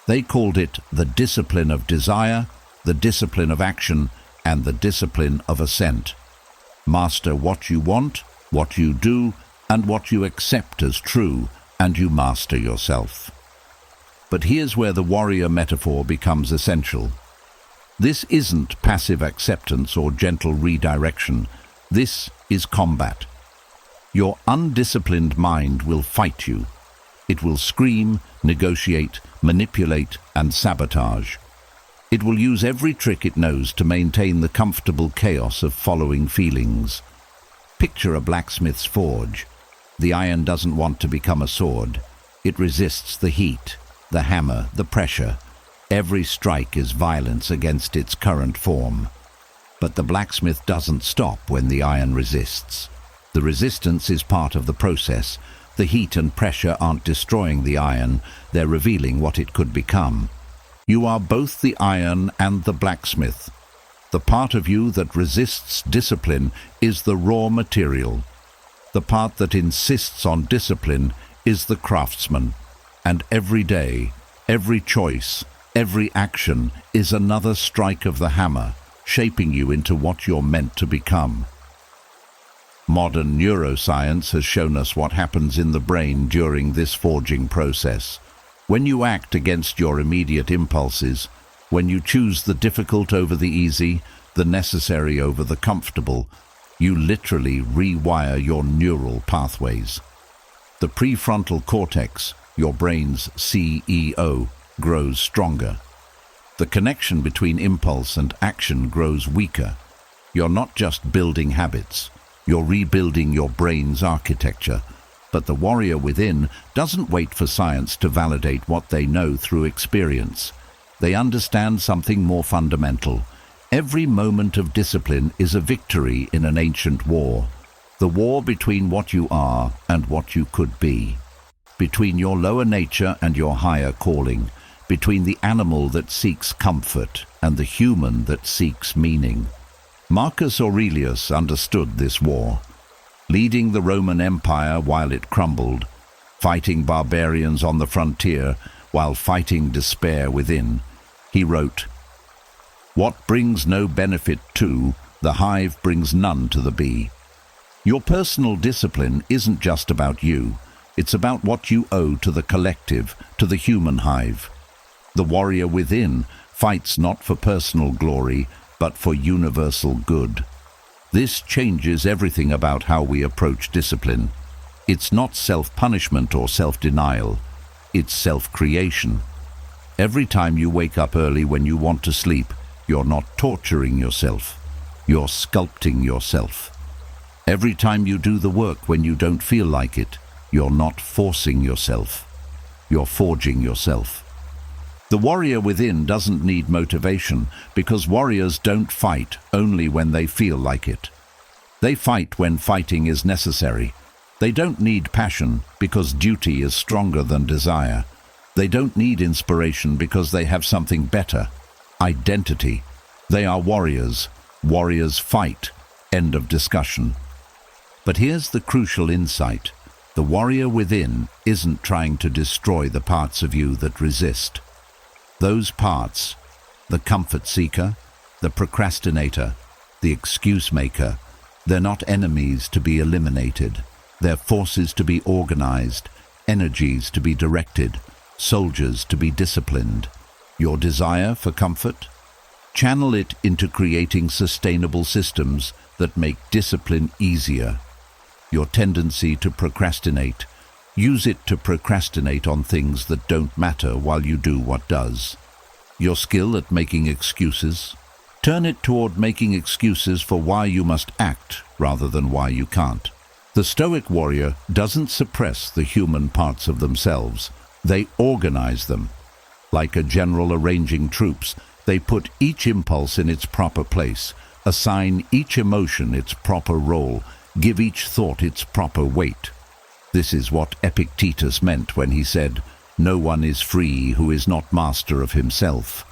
They called it the discipline of desire, the discipline of action, and the discipline of assent. Master what you want, what you do, and what you accept as true, and you master yourself. But here's where the warrior metaphor becomes essential. This isn't passive acceptance or gentle redirection. This is combat. Your undisciplined mind will fight you. It will scream, negotiate, manipulate, and sabotage. It will use every trick it knows to maintain the comfortable chaos of following feelings. Picture a blacksmith's forge. The iron doesn't want to become a sword. It resists the heat, the hammer, the pressure. Every strike is violence against its current form. But the blacksmith doesn't stop when the iron resists. The resistance is part of the process. The heat and pressure aren't destroying the iron, they're revealing what it could become. You are both the iron and the blacksmith. The part of you that resists discipline is the raw material. The part that insists on discipline is the craftsman. And every day, every choice, every action is another strike of the hammer, shaping you into what you're meant to become. Modern neuroscience has shown us what happens in the brain during this forging process. When you act against your immediate impulses, when you choose the difficult over the easy, the necessary over the comfortable, you literally rewire your neural pathways. The prefrontal cortex, your brain's CEO, grows stronger. The connection between impulse and action grows weaker. You're not just building habits, you're rebuilding your brain's architecture. But the warrior within doesn't wait for science to validate what they know through experience. They understand something more fundamental. Every moment of discipline is a victory in an ancient war. The war between what you are and what you could be. Between your lower nature and your higher calling. Between the animal that seeks comfort and the human that seeks meaning. Marcus Aurelius understood this war. Leading the Roman Empire while it crumbled, fighting barbarians on the frontier while fighting despair within, he wrote, "What brings no benefit to, the hive brings none to the bee." Your personal discipline isn't just about you, it's about what you owe to the collective, to the human hive. The warrior within fights not for personal glory, but for universal good. This changes everything about how we approach discipline. It's not self-punishment or self-denial, it's self-creation. Every time you wake up early when you want to sleep, you're not torturing yourself, you're sculpting yourself. Every time you do the work when you don't feel like it, you're not forcing yourself, you're forging yourself. The warrior within doesn't need motivation because warriors don't fight only when they feel like it. They fight when fighting is necessary. They don't need passion because duty is stronger than desire. They don't need inspiration because they have something better, identity. They are warriors. Warriors fight. End of discussion. But here's the crucial insight. The warrior within isn't trying to destroy the parts of you that resist. Those parts, the comfort seeker, the procrastinator, the excuse maker, they're not enemies to be eliminated. They're forces to be organized, energies to be directed, soldiers to be disciplined. Your desire for comfort? Channel it into creating sustainable systems that make discipline easier. Your tendency to procrastinate? Use it to procrastinate on things that don't matter while you do what does. Your skill at making excuses? Turn it toward making excuses for why you must act rather than why you can't. The Stoic warrior doesn't suppress the human parts of themselves. They organize them. Like a general arranging troops, they put each impulse in its proper place, assign each emotion its proper role, Give each thought its proper weight. This is what Epictetus meant when he said, "No one is free who is not master of himself."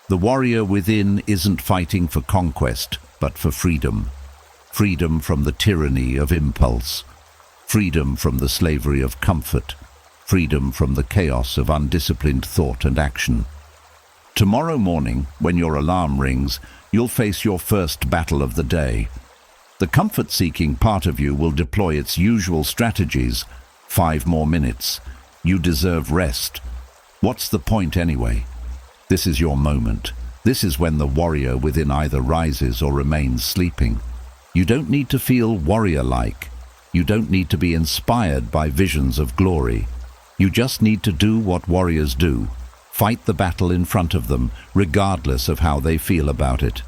The warrior within isn't fighting for conquest, but for freedom. Freedom from the tyranny of impulse. Freedom from the slavery of comfort. Freedom from the chaos of undisciplined thought and action. Tomorrow morning, when your alarm rings, you'll face your first battle of the day. The comfort-seeking part of you will deploy its usual strategies. 5 more minutes. You deserve rest. What's the point anyway? This is your moment. This is when the warrior within either rises or remains sleeping. You don't need to feel warrior-like. You don't need to be inspired by visions of glory. You just need to do what warriors do. Fight the battle in front of them, regardless of how they feel about it.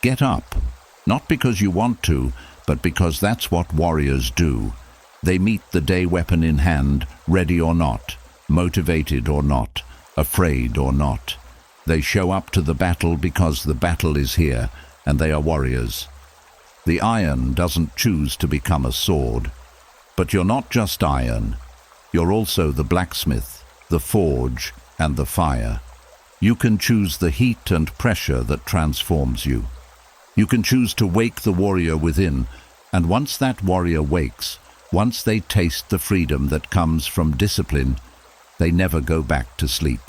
Get up. Not because you want to, but because that's what warriors do. They meet the day weapon in hand, ready or not, motivated or not, afraid or not. They show up to the battle because the battle is here, and they are warriors. The iron doesn't choose to become a sword. But you're not just iron. You're also the blacksmith, the forge, and the fire. You can choose the heat and pressure that transforms you. You can choose to wake the warrior within, and once that warrior wakes, once they taste the freedom that comes from discipline, they never go back to sleep.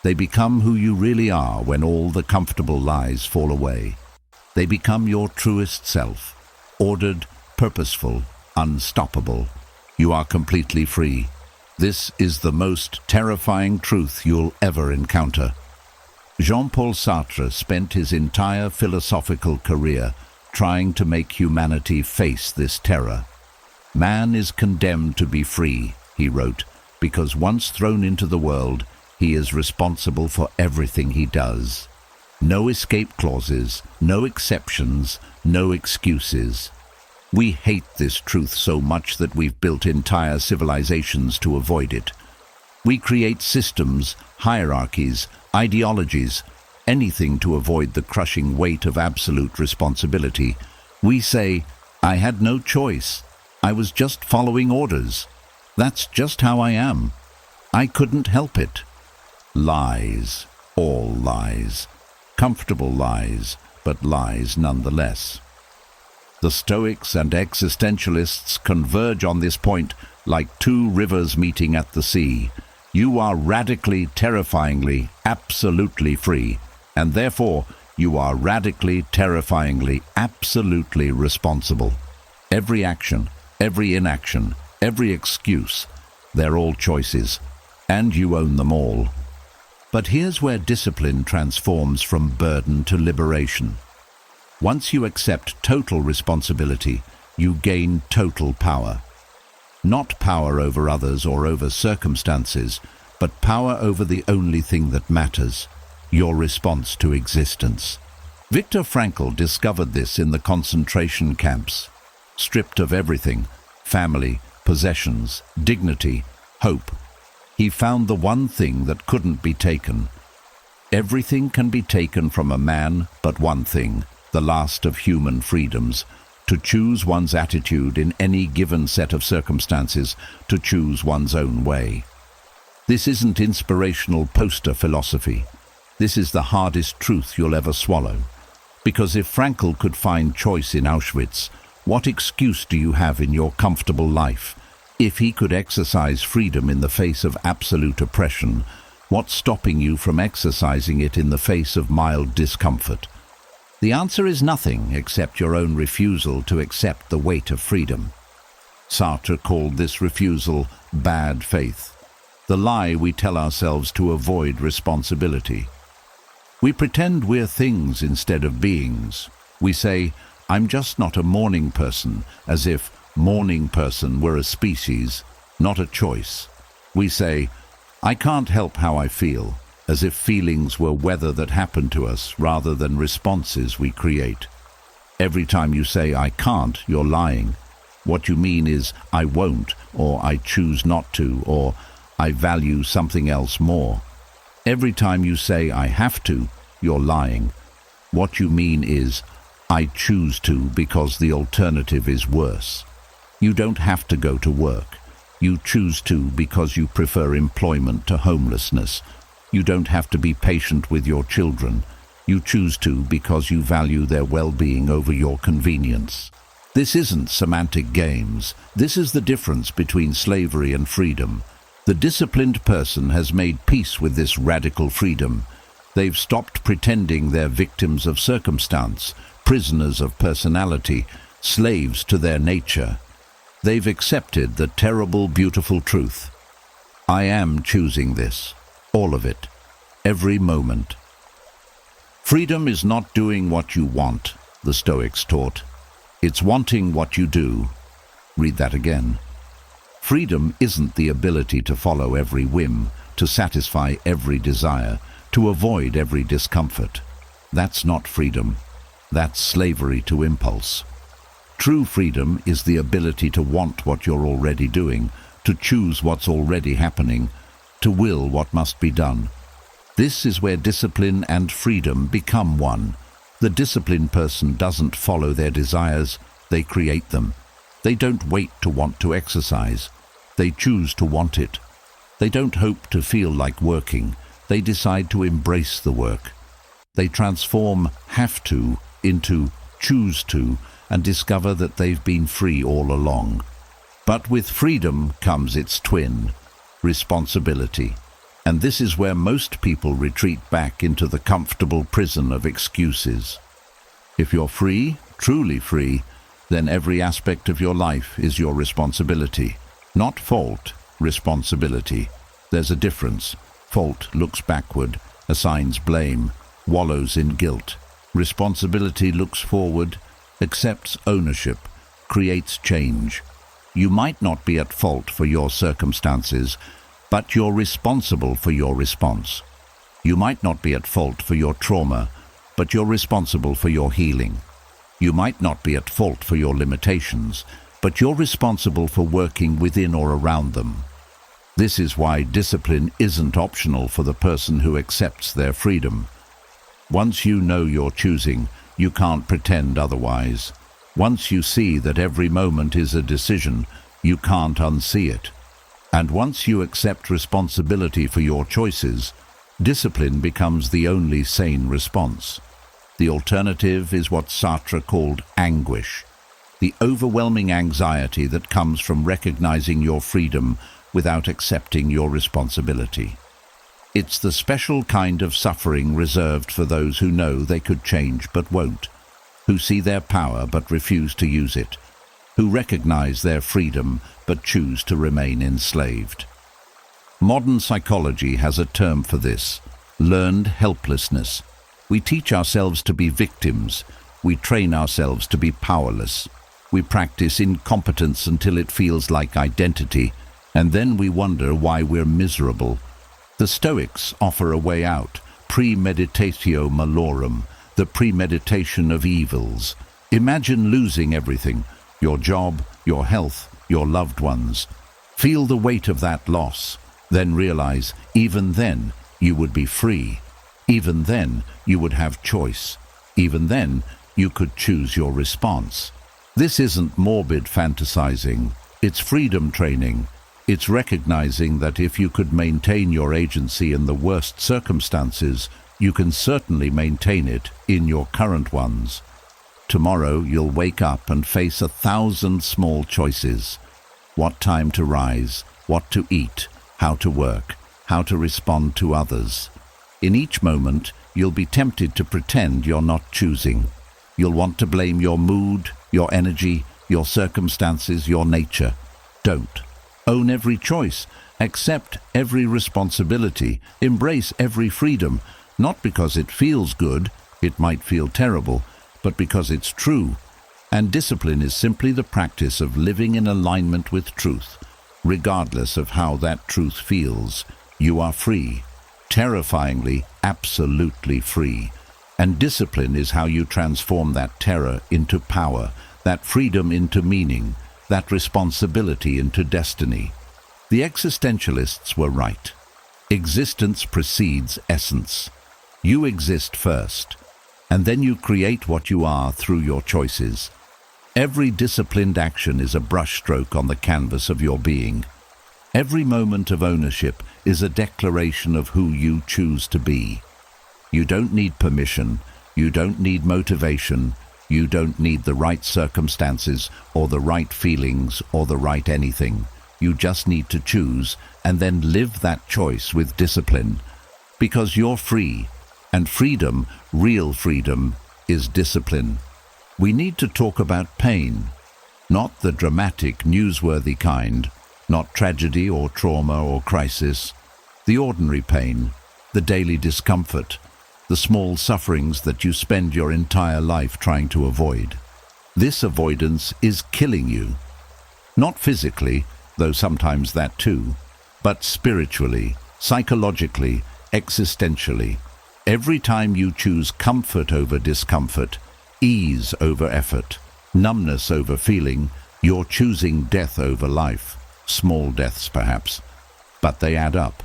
They become who you really are when all the comfortable lies fall away. They become your truest self, ordered, purposeful, unstoppable. You are completely free. This is the most terrifying truth you'll ever encounter. Jean-Paul Sartre spent his entire philosophical career trying to make humanity face this terror. "Man is condemned to be free," he wrote, "because once thrown into the world, he is responsible for everything he does. No escape clauses, no exceptions, no excuses." We hate this truth so much that we've built entire civilizations to avoid it. We create systems, hierarchies, ideologies, anything to avoid the crushing weight of absolute responsibility. We say, "I had no choice. I was just following orders. That's just how I am. I couldn't help it." Lies. All lies. Comfortable lies, but lies nonetheless. The Stoics and existentialists converge on this point like two rivers meeting at the sea. You are radically, terrifyingly, absolutely free, and therefore you are radically, terrifyingly, absolutely responsible. Every action, every inaction, every excuse, they're all choices, and you own them all. But here's where discipline transforms from burden to liberation. Once you accept total responsibility, you gain total power. Not power over others or over circumstances, but power over the only thing that matters, your response to existence. Viktor Frankl discovered this in the concentration camps. Stripped of everything, family, possessions, dignity, hope, he found the one thing that couldn't be taken. Everything can be taken from a man but one thing, the last of human freedoms, to choose one's attitude in any given set of circumstances, to choose one's own way. This isn't inspirational poster philosophy. This is the hardest truth you'll ever swallow. Because if Frankl could find choice in Auschwitz, what excuse do you have in your comfortable life? If he could exercise freedom in the face of absolute oppression, what's stopping you from exercising it in the face of mild discomfort? The answer is nothing except your own refusal to accept the weight of freedom. Sartre called this refusal bad faith, the lie we tell ourselves to avoid responsibility. We pretend we're things instead of beings. We say, "I'm just not a morning person," as if morning person were a species, not a choice. We say, "I can't help how I feel," as if feelings were weather that happened to us rather than responses we create. Every time you say "I can't," you're lying. What you mean is "I won't," or "I choose not to," or "I value something else more." Every time you say "I have to," you're lying. What you mean is I choose to because the alternative is worse. You don't have to go to work. You choose to because you prefer employment to homelessness. You don't have to be patient with your children. You choose to because you value their well-being over your convenience. This isn't semantic games. This is the difference between slavery and freedom. The disciplined person has made peace with this radical freedom. They've stopped pretending they're victims of circumstance, prisoners of personality, slaves to their nature. They've accepted the terrible, beautiful truth. I am choosing this, all of it, every moment. Freedom is not doing what you want, the Stoics taught. It's wanting what you do. Read that again. Freedom isn't the ability to follow every whim, to satisfy every desire, to avoid every discomfort. That's not freedom. That's slavery to impulse. True freedom is the ability to want what you're already doing, to choose what's already happening, to will what must be done. This is where discipline and freedom become one. The disciplined person doesn't follow their desires, they create them. They don't wait to want to exercise. They choose to want it. They don't hope to feel like working. They decide to embrace the work. They transform have to into choose to and discover that they've been free all along. But with freedom comes its twin, responsibility. And this is where most people retreat back into the comfortable prison of excuses. If you're free, truly free, then every aspect of your life is your responsibility. Not fault, responsibility. There's a difference. Fault looks backward, assigns blame, wallows in guilt. Responsibility looks forward, accepts ownership, creates change. You might not be at fault for your circumstances, but you're responsible for your response. You might not be at fault for your trauma, but you're responsible for your healing. You might not be at fault for your limitations, but you're responsible for working within or around them. This is why discipline isn't optional for the person who accepts their freedom. Once you know you're choosing, you can't pretend otherwise. Once you see that every moment is a decision, you can't unsee it. And once you accept responsibility for your choices, discipline becomes the only sane response. The alternative is what Sartre called anguish, the overwhelming anxiety that comes from recognizing your freedom without accepting your responsibility. It's the special kind of suffering reserved for those who know they could change but won't, who see their power but refuse to use it, who recognize their freedom but choose to remain enslaved. Modern psychology has a term for this: learned helplessness. We teach ourselves to be victims. We train ourselves to be powerless. We practice incompetence until it feels like identity, and then we wonder why we're miserable. The Stoics offer a way out: premeditatio malorum, the premeditation of evils. Imagine losing everything: your job, your health, your loved ones. Feel the weight of that loss. Then realize, even then, you would be free. Even then, you would have choice. Even then, you could choose your response. This isn't morbid fantasizing. It's freedom training. It's recognizing that if you could maintain your agency in the worst circumstances, you can certainly maintain it in your current ones. Tomorrow you'll wake up and face 1,000 small choices. What time to rise, what to eat, how to work, how to respond to others. In each moment, you'll be tempted to pretend you're not choosing. You'll want to blame your mood, your energy, your circumstances, your nature. Don't. Own every choice. Accept every responsibility. Embrace every freedom. Not because it feels good, it might feel terrible, but because it's true. And discipline is simply the practice of living in alignment with truth. Regardless of how that truth feels, you are free. Terrifyingly, absolutely free. And discipline is how you transform that terror into power, that freedom into meaning, that responsibility into destiny. The existentialists were right. Existence precedes essence. You exist first. And then you create what you are through your choices. Every disciplined action is a brushstroke on the canvas of your being. Every moment of ownership is a declaration of who you choose to be. You don't need permission, you don't need motivation, you don't need the right circumstances or the right feelings or the right anything. You just need to choose and then live that choice with discipline. Because you're free, and freedom, real freedom, is discipline. We need to talk about pain, not the dramatic, newsworthy kind, not tragedy or trauma or crisis, the ordinary pain, the daily discomfort, the small sufferings that you spend your entire life trying to avoid. This avoidance is killing you. Not physically, though sometimes that too, but spiritually, psychologically, existentially. Every time you choose comfort over discomfort, ease over effort, numbness over feeling, you're choosing death over life. Small deaths perhaps, but they add up.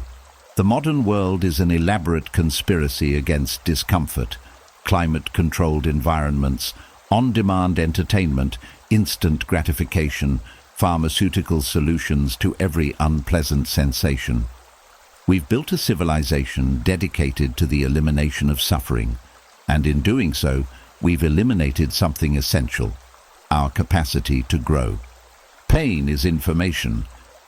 The modern world is an elaborate conspiracy against discomfort, climate-controlled environments, on-demand entertainment, instant gratification, pharmaceutical solutions to every unpleasant sensation. We've built a civilization dedicated to the elimination of suffering, and in doing so, we've eliminated something essential, our capacity to grow. Pain is information.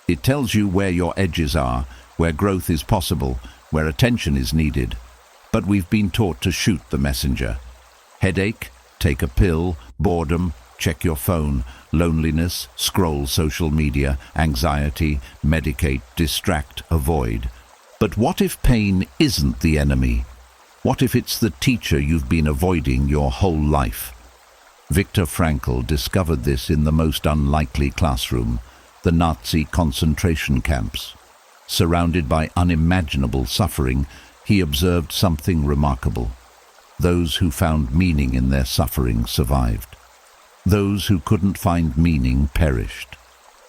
It tells you where your edges are, where growth is possible, where attention is needed. But we've been taught to shoot the messenger. Headache, take a pill, boredom, check your phone, loneliness, scroll social media, anxiety, medicate, distract, avoid. But what if pain isn't the enemy? What if it's the teacher you've been avoiding your whole life? Viktor Frankl discovered this in the most unlikely classroom, the Nazi concentration camps. Surrounded by unimaginable suffering, he observed something remarkable. Those who found meaning in their suffering survived. Those who couldn't find meaning perished.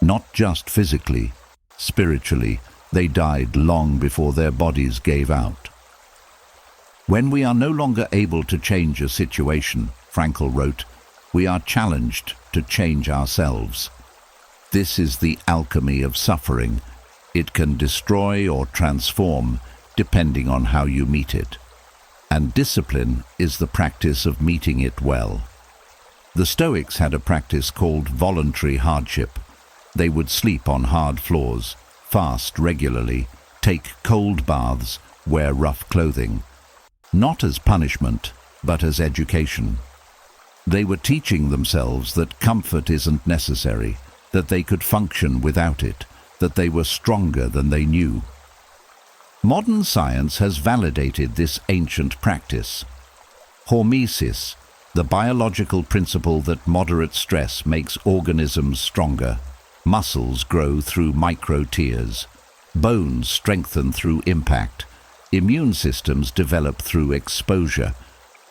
Not just physically, spiritually, they died long before their bodies gave out. When we are no longer able to change a situation, Frankl wrote, we are challenged to change ourselves. This is the alchemy of suffering. It can destroy or transform, depending on how you meet it. And discipline is the practice of meeting it well. The Stoics had a practice called voluntary hardship. They would sleep on hard floors, fast regularly, take cold baths, wear rough clothing. Not as punishment, but as education. They were teaching themselves that comfort isn't necessary, that they could function without it, that they were stronger than they knew. Modern science has validated this ancient practice. Hormesis, the biological principle that moderate stress makes organisms stronger. Muscles grow through micro-tears. Bones strengthen through impact. Immune systems develop through exposure.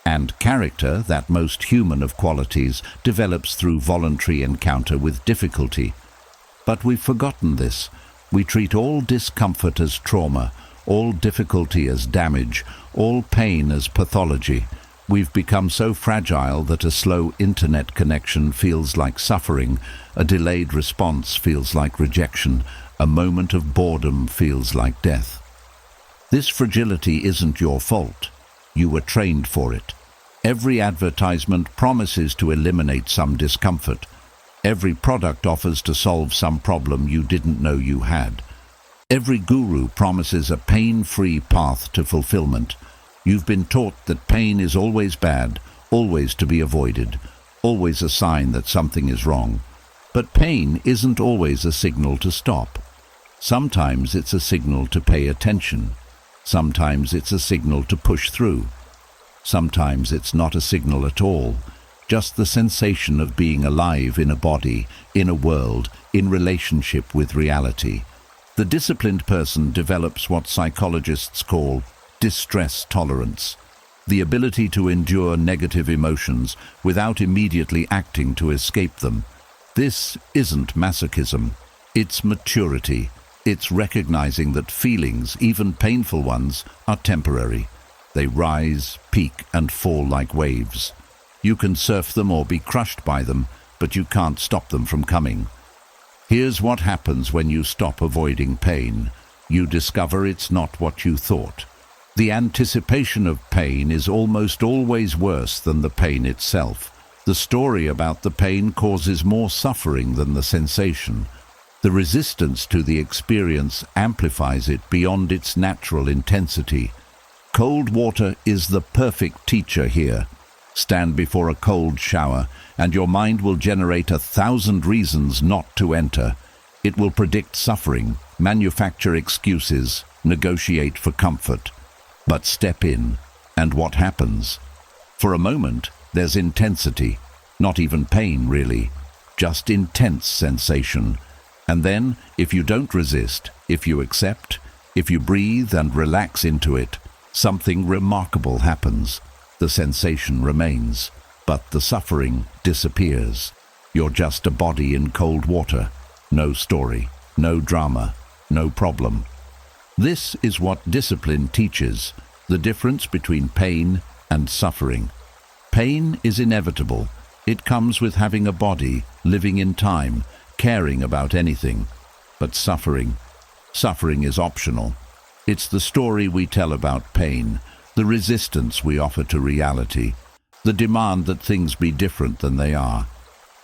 And character, that most human of qualities, develops through voluntary encounter with difficulty. But we've forgotten this. We treat all discomfort as trauma, all difficulty as damage, all pain as pathology. We've become so fragile that a slow internet connection feels like suffering, a delayed response feels like rejection, a moment of boredom feels like death. This fragility isn't your fault. You were trained for it. Every advertisement promises to eliminate some discomfort. Every product offers to solve some problem you didn't know you had. Every guru promises a pain-free path to fulfillment. You've been taught that pain is always bad, always to be avoided, always a sign that something is wrong. But pain isn't always a signal to stop. Sometimes it's a signal to pay attention. Sometimes it's a signal to push through. Sometimes it's not a signal at all. Just the sensation of being alive in a body, in a world, in relationship with reality. The disciplined person develops what psychologists call distress tolerance, the ability to endure negative emotions without immediately acting to escape them. This isn't masochism, it's maturity. It's recognizing that feelings, even painful ones, are temporary. They rise, peak, and fall like waves. You can surf them or be crushed by them, but you can't stop them from coming. Here's what happens when you stop avoiding pain. You discover it's not what you thought. The anticipation of pain is almost always worse than the pain itself. The story about the pain causes more suffering than the sensation. The resistance to the experience amplifies it beyond its natural intensity. Cold water is the perfect teacher here. Stand before a cold shower, and your mind will generate 1,000 reasons not to enter. It will predict suffering, manufacture excuses, negotiate for comfort. But step in, and what happens? For a moment, there's intensity. Not even pain, really. Just intense sensation. And then, if you don't resist, if you accept, if you breathe and relax into it, something remarkable happens. The sensation remains, but the suffering disappears. You're just a body in cold water. No story, no drama, no problem. This is what discipline teaches, the difference between pain and suffering. Pain is inevitable. It comes with having a body, living in time, caring about anything. But suffering is optional. It's the story we tell about pain, the resistance we offer to reality, the demand that things be different than they are.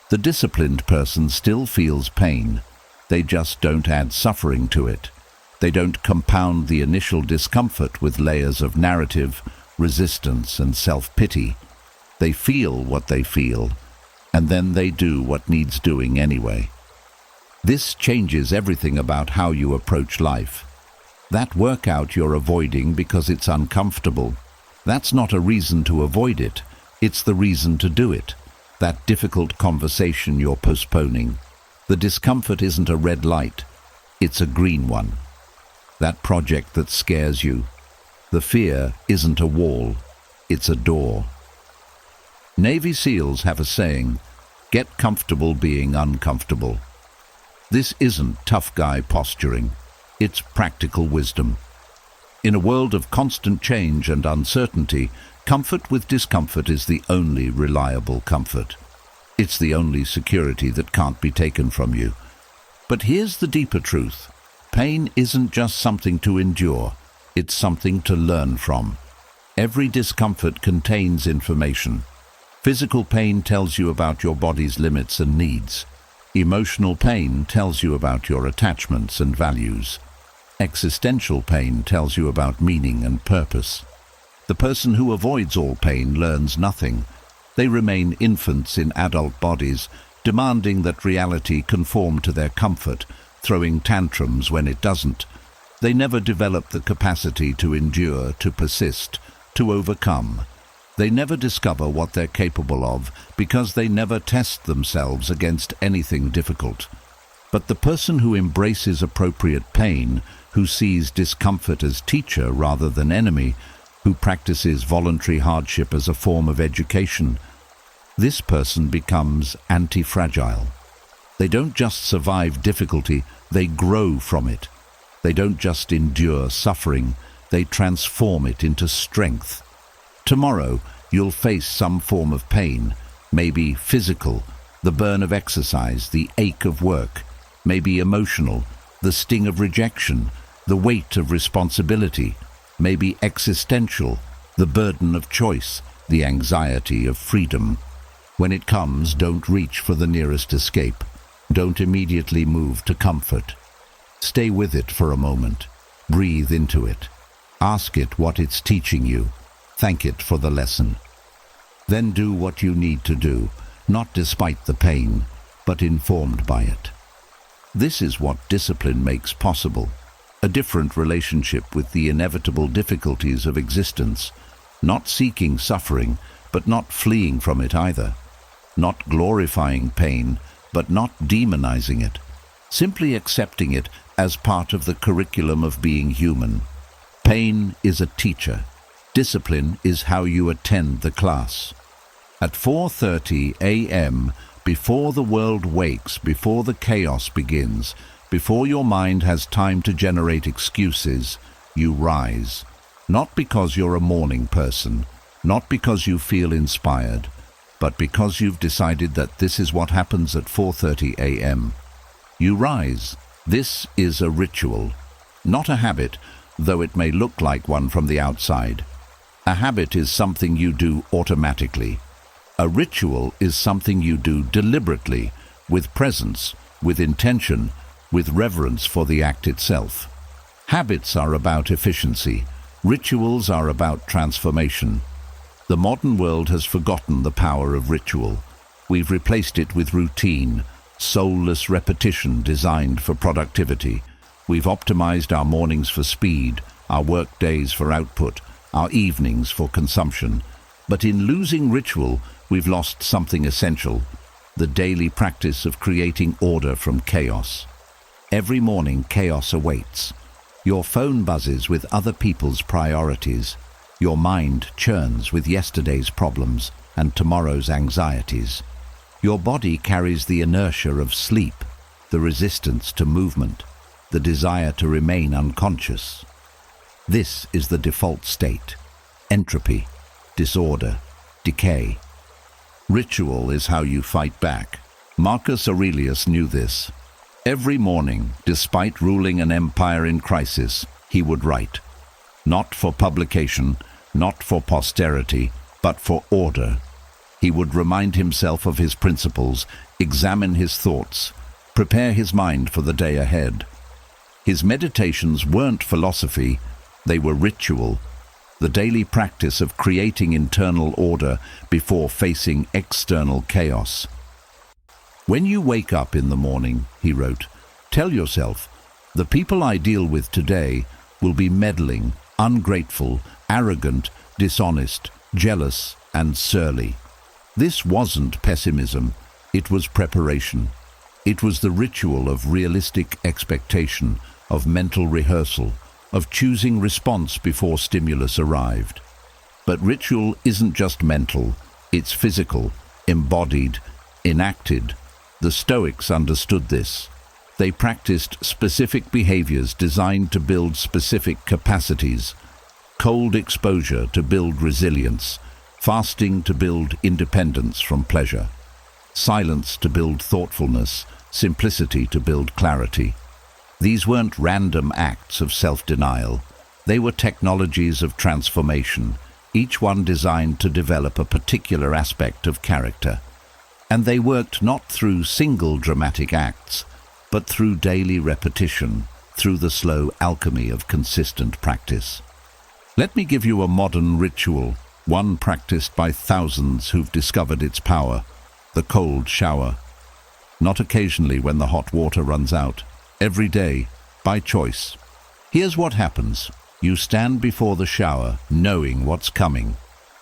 The disciplined person still feels pain. They just don't add suffering to it. They don't compound the initial discomfort with layers of narrative, resistance, and self-pity. They feel what they feel, and then they do what needs doing anyway. This changes everything about how you approach life. That workout you're avoiding because it's uncomfortable, that's not a reason to avoid it. It's the reason to do it. That difficult conversation you're postponing. The discomfort isn't a red light. It's a green one. That project that scares you. The fear isn't a wall. It's a door. Navy SEALs have a saying, "Get comfortable being uncomfortable." This isn't tough guy posturing. It's practical wisdom. In a world of constant change and uncertainty, comfort with discomfort is the only reliable comfort. It's the only security that can't be taken from you. But here's the deeper truth. Pain isn't just something to endure. It's something to learn from. Every discomfort contains information. Physical pain tells you about your body's limits and needs. Emotional pain tells you about your attachments and values. Existential pain tells you about meaning and purpose. The person who avoids all pain learns nothing. They remain infants in adult bodies, demanding that reality conform to their comfort, throwing tantrums when it doesn't. They never develop the capacity to endure, to persist, to overcome. They never discover what they're capable of because they never test themselves against anything difficult. But the person who embraces appropriate pain, who sees discomfort as teacher rather than enemy, who practices voluntary hardship as a form of education, this person becomes anti-fragile. They don't just survive difficulty, they grow from it. They don't just endure suffering, they transform it into strength. Tomorrow, you'll face some form of pain, maybe physical, the burn of exercise, the ache of work, maybe emotional, the sting of rejection, the weight of responsibility, maybe existential, the burden of choice, the anxiety of freedom. When it comes, don't reach for the nearest escape. Don't immediately move to comfort. Stay with it for a moment. Breathe into it. Ask it what it's teaching you. Thank it for the lesson. Then do what you need to do, not despite the pain, but informed by it. This is what discipline makes possible. A different relationship with the inevitable difficulties of existence, not seeking suffering, but not fleeing from it either. Not glorifying pain, but not demonizing it. Simply accepting it as part of the curriculum of being human. Pain is a teacher. Discipline is how you attend the class. At 4:30 a.m., before the world wakes, before the chaos begins, before your mind has time to generate excuses, you rise. Not because you're a morning person, not because you feel inspired, but because you've decided that this is what happens at 4:30 a.m. You rise. This is a ritual, not a habit, though it may look like one from the outside. A habit is something you do automatically. A ritual is something you do deliberately, with presence, with intention, with reverence for the act itself. Habits are about efficiency. Rituals are about transformation. The modern world has forgotten the power of ritual. We've replaced it with routine, soulless repetition designed for productivity. We've optimized our mornings for speed, our work days for output, our evenings for consumption. But in losing ritual, we've lost something essential, the daily practice of creating order from chaos. Every morning, chaos awaits. Your phone buzzes with other people's priorities. Your mind churns with yesterday's problems and tomorrow's anxieties. Your body carries the inertia of sleep, the resistance to movement, the desire to remain unconscious. This is the default state: entropy, disorder, decay. Ritual is how you fight back. Marcus Aurelius knew this. Every morning, despite ruling an empire in crisis, he would write. Not for publication, not for posterity, but for order. He would remind himself of his principles, examine his thoughts, prepare his mind for the day ahead. His meditations weren't philosophy, they were ritual, the daily practice of creating internal order before facing external chaos. When you wake up in the morning, he wrote, tell yourself, the people I deal with today will be meddling, ungrateful, arrogant, dishonest, jealous, and surly. This wasn't pessimism, it was preparation. It was the ritual of realistic expectation, of mental rehearsal, of choosing response before stimulus arrived. But ritual isn't just mental, it's physical, embodied, enacted. The Stoics understood this. They practiced specific behaviors designed to build specific capacities. Cold exposure to build resilience, fasting to build independence from pleasure, silence to build thoughtfulness, simplicity to build clarity. These weren't random acts of self-denial. They were technologies of transformation, each one designed to develop a particular aspect of character. And they worked not through single dramatic acts, but through daily repetition, through the slow alchemy of consistent practice. Let me give you a modern ritual, one practiced by thousands who've discovered its power: the cold shower. Not occasionally when the hot water runs out, every day, by choice. Here's what happens. You stand before the shower, knowing what's coming.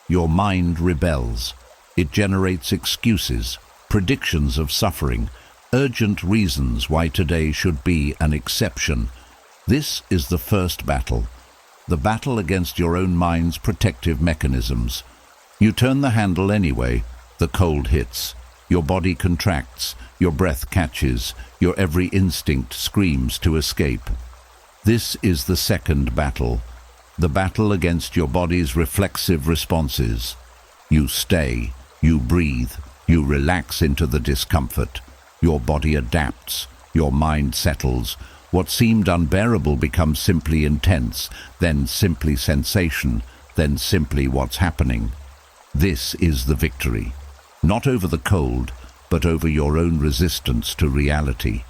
Your mind rebels. It generates excuses, predictions of suffering, urgent reasons why today should be an exception. This is the first battle, the battle against your own mind's protective mechanisms. You turn the handle anyway, the cold hits. Your body contracts, your breath catches, your every instinct screams to escape. This is the second battle, the battle against your body's reflexive responses. You stay, you breathe, you relax into the discomfort. Your body adapts, your mind settles. What seemed unbearable becomes simply intense, then simply sensation, then simply what's happening. This is the victory. Not over the cold, but over your own resistance to reality.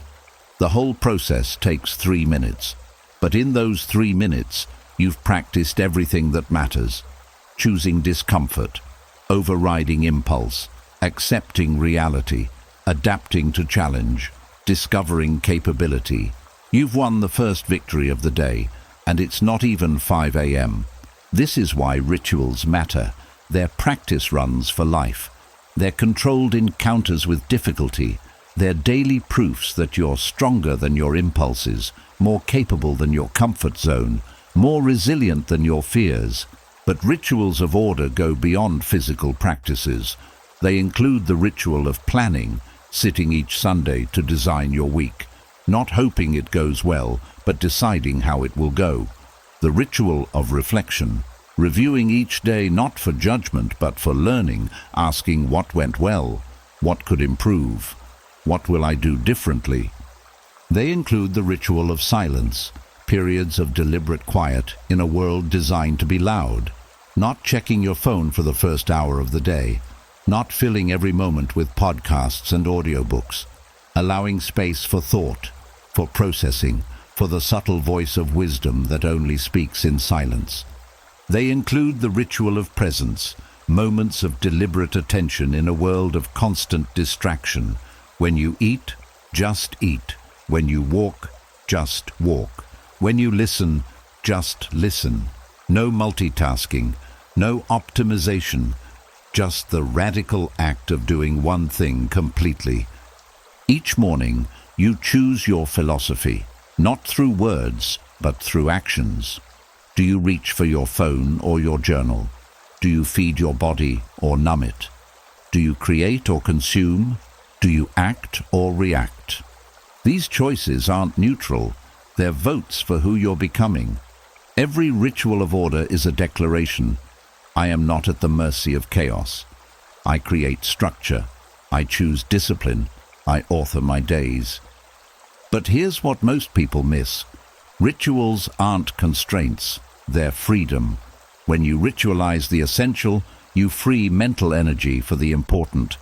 The whole process takes 3 minutes, but in those 3 minutes, you've practiced everything that matters: choosing discomfort, overriding impulse, accepting reality, adapting to challenge, discovering capability. You've won the first victory of the day, and it's not even 5 a.m. This is why rituals matter. They're practice runs for life. They're controlled encounters with difficulty. They're daily proofs that you're stronger than your impulses, more capable than your comfort zone, more resilient than your fears. But rituals of order go beyond physical practices. They include the ritual of planning, sitting each Sunday to design your week, not hoping it goes well, but deciding how it will go. The ritual of reflection, reviewing each day not for judgment but for learning, asking what went well, what could improve, what will I do differently. They include the ritual of silence, periods of deliberate quiet in a world designed to be loud, not checking your phone for the first hour of the day, not filling every moment with podcasts and audiobooks, allowing space for thought, for processing, for the subtle voice of wisdom that only speaks in silence. They include the ritual of presence, moments of deliberate attention in a world of constant distraction. When you eat, just eat. When you walk, just walk. When you listen, just listen. No multitasking, no optimization, just the radical act of doing one thing completely. Each morning, you choose your philosophy. Not through words, but through actions. Do you reach for your phone or your journal? Do you feed your body or numb it? Do you create or consume? Do you act or react? These choices aren't neutral. They're votes for who you're becoming. Every ritual of order is a declaration. I am not at the mercy of chaos. I create structure. I choose discipline. I author my days. But here's what most people miss. Rituals aren't constraints, they're freedom. When you ritualize the essential, you free mental energy for the important.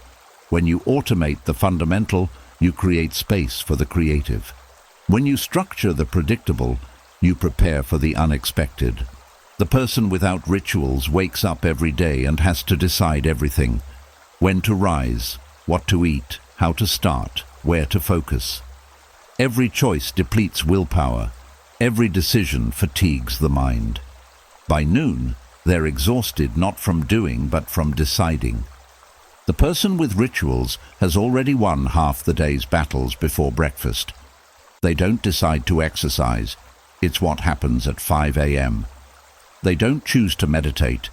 When you automate the fundamental, you create space for the creative. When you structure the predictable, you prepare for the unexpected. The person without rituals wakes up every day and has to decide everything. When to rise, what to eat, how to start, where to focus. Every choice depletes willpower. Every decision fatigues the mind. By noon, they're exhausted not from doing but from deciding. The person with rituals has already won half the day's battles before breakfast. They don't decide to exercise. It's what happens at 5 a.m. They don't choose to meditate.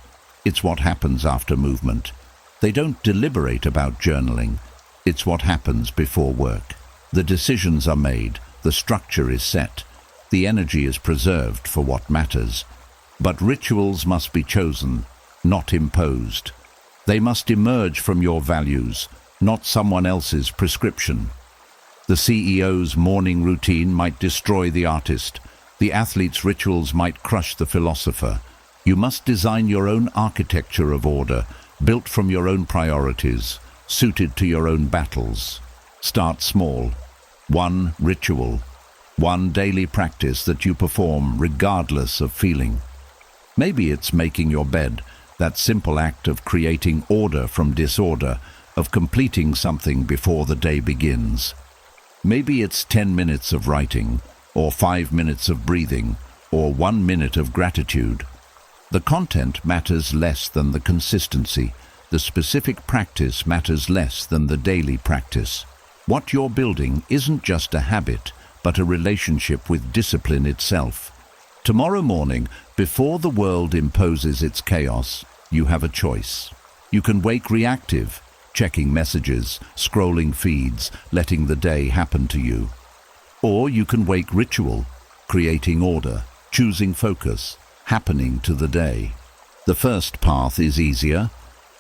It's what happens after movement. They don't deliberate about journaling. It's what happens before work. The decisions are made, the structure is set, the energy is preserved for what matters. But rituals must be chosen, not imposed. They must emerge from your values, not someone else's prescription. The CEO's morning routine might destroy the artist. The athlete's rituals might crush the philosopher. You must design your own architecture of order, built from your own priorities, suited to your own battles. Start small. One ritual, one daily practice that you perform regardless of feeling. Maybe it's making your bed, that simple act of creating order from disorder, of completing something before the day begins. Maybe it's 10 minutes of writing, or 5 minutes of breathing, or 1 minute of gratitude. The content matters less than the consistency. The specific practice matters less than the daily practice. What you're building isn't just a habit, but a relationship with discipline itself. Tomorrow morning, before the world imposes its chaos, you have a choice. You can wake reactive, checking messages, scrolling feeds, letting the day happen to you. Or you can wake ritual, creating order, choosing focus, happening to the day. The first path is easier.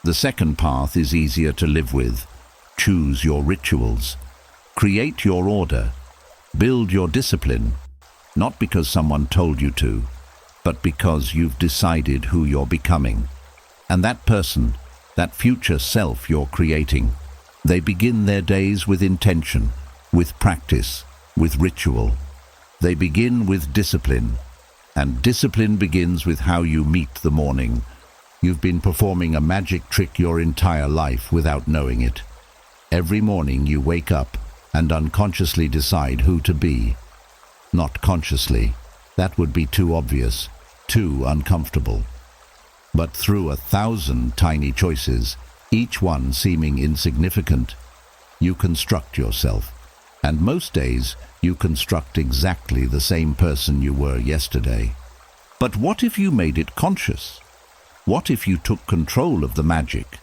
The second path is easier to live with. Choose your rituals. Create your order. Build your discipline, not because someone told you to, but because you've decided who you're becoming. And that person, that future self you're creating, they begin their days with intention, with practice, with ritual. They begin with discipline, and discipline begins with how you meet the morning. You've been performing a magic trick your entire life without knowing it. Every morning you wake up and unconsciously decide who to be. Not consciously. That would be too obvious, too uncomfortable. But through 1,000 tiny choices, each one seeming insignificant, you construct yourself. And most days, you construct exactly the same person you were yesterday. But what if you made it conscious? What if you took control of the magic?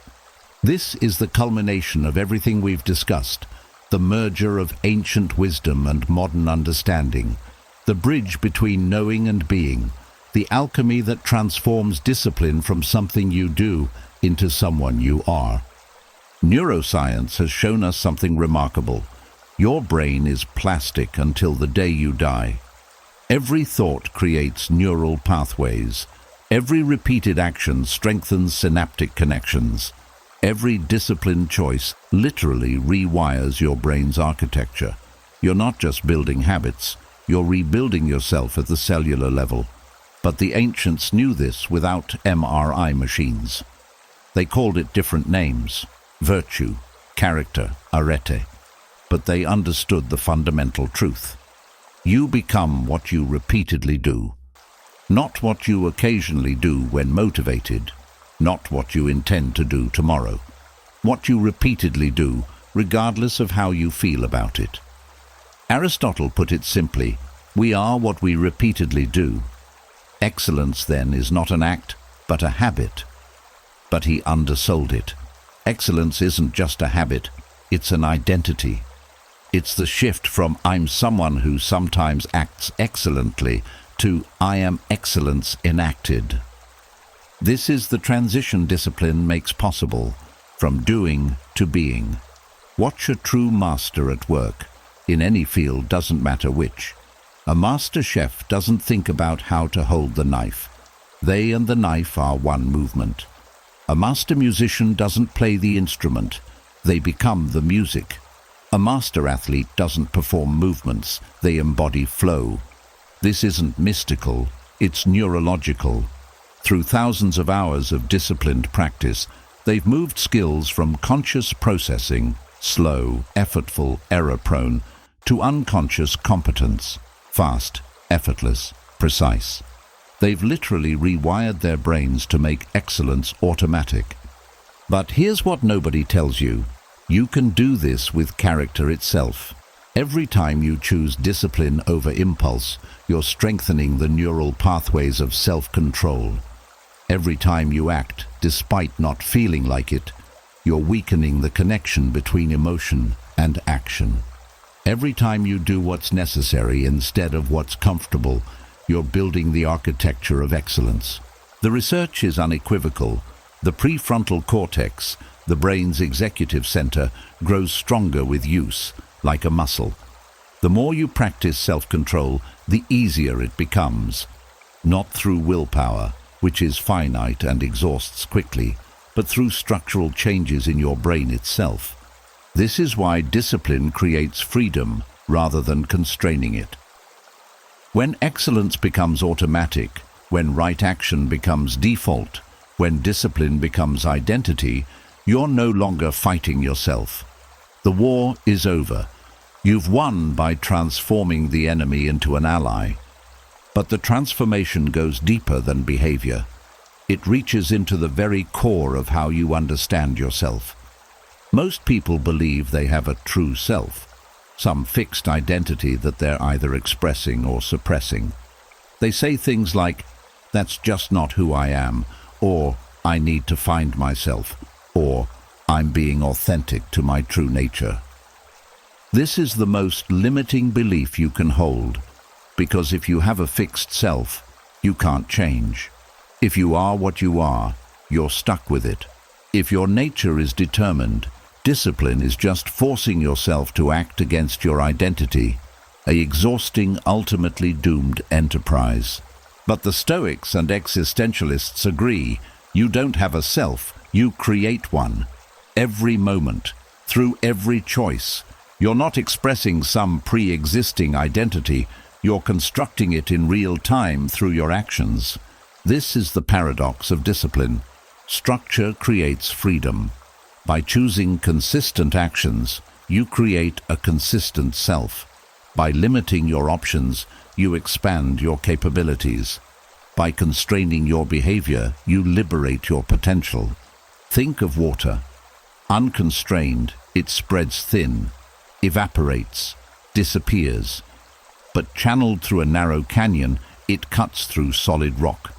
This is the culmination of everything we've discussed, the merger of ancient wisdom and modern understanding, the bridge between knowing and being, the alchemy that transforms discipline from something you do into someone you are. Neuroscience has shown us something remarkable. Your brain is plastic until the day you die. Every thought creates neural pathways. Every repeated action strengthens synaptic connections. Every disciplined choice literally rewires your brain's architecture. You're not just building habits, you're rebuilding yourself at the cellular level. But the ancients knew this without MRI machines. They called it different names: virtue, character, arete. But they understood the fundamental truth. You become what you repeatedly do. Not what you occasionally do when motivated. Not what you intend to do tomorrow. What you repeatedly do, regardless of how you feel about it. Aristotle put it simply: we are what we repeatedly do. Excellence, then, is not an act, but a habit. But he undersold it. Excellence isn't just a habit, it's an identity. It's the shift from "I'm someone who sometimes acts excellently" to "I am excellence enacted." This is the transition discipline makes possible, from doing to being. Watch a true master at work. In any field, doesn't matter which. A master chef doesn't think about how to hold the knife. They and the knife are one movement. A master musician doesn't play the instrument. They become the music. A master athlete doesn't perform movements. They embody flow. This isn't mystical, it's neurological. Through thousands of hours of disciplined practice, they've moved skills from conscious processing, slow, effortful, error-prone, to unconscious competence, fast, effortless, precise. They've literally rewired their brains to make excellence automatic. But here's what nobody tells you. You can do this with character itself. Every time you choose discipline over impulse, you're strengthening the neural pathways of self-control. Every time you act, despite not feeling like it, you're weakening the connection between emotion and action. Every time you do what's necessary instead of what's comfortable, you're building the architecture of excellence. The research is unequivocal. The prefrontal cortex, the brain's executive center, grows stronger with use, like a muscle. The more you practice self-control, the easier it becomes. Not through willpower, which is finite and exhausts quickly, but through structural changes in your brain itself. This is why discipline creates freedom rather than constraining it. When excellence becomes automatic, when right action becomes default, when discipline becomes identity, you're no longer fighting yourself. The war is over. You've won by transforming the enemy into an ally. But the transformation goes deeper than behavior. It reaches into the very core of how you understand yourself. Most people believe they have a true self, some fixed identity that they're either expressing or suppressing. They say things like, "That's just not who I am," or "I need to find myself," or "I'm being authentic to my true nature." This is the most limiting belief you can hold, because if you have a fixed self, you can't change. If you are what you are, you're stuck with it. If your nature is determined, discipline is just forcing yourself to act against your identity, an exhausting, ultimately doomed enterprise. But the Stoics and existentialists agree, you don't have a self, you create one. Every moment, through every choice. You're not expressing some pre-existing identity, you're constructing it in real time through your actions. This is the paradox of discipline. Structure creates freedom. By choosing consistent actions, you create a consistent self. By limiting your options, you expand your capabilities. By constraining your behavior, you liberate your potential. Think of water. Unconstrained, it spreads thin, evaporates, disappears. But channeled through a narrow canyon, it cuts through solid rock.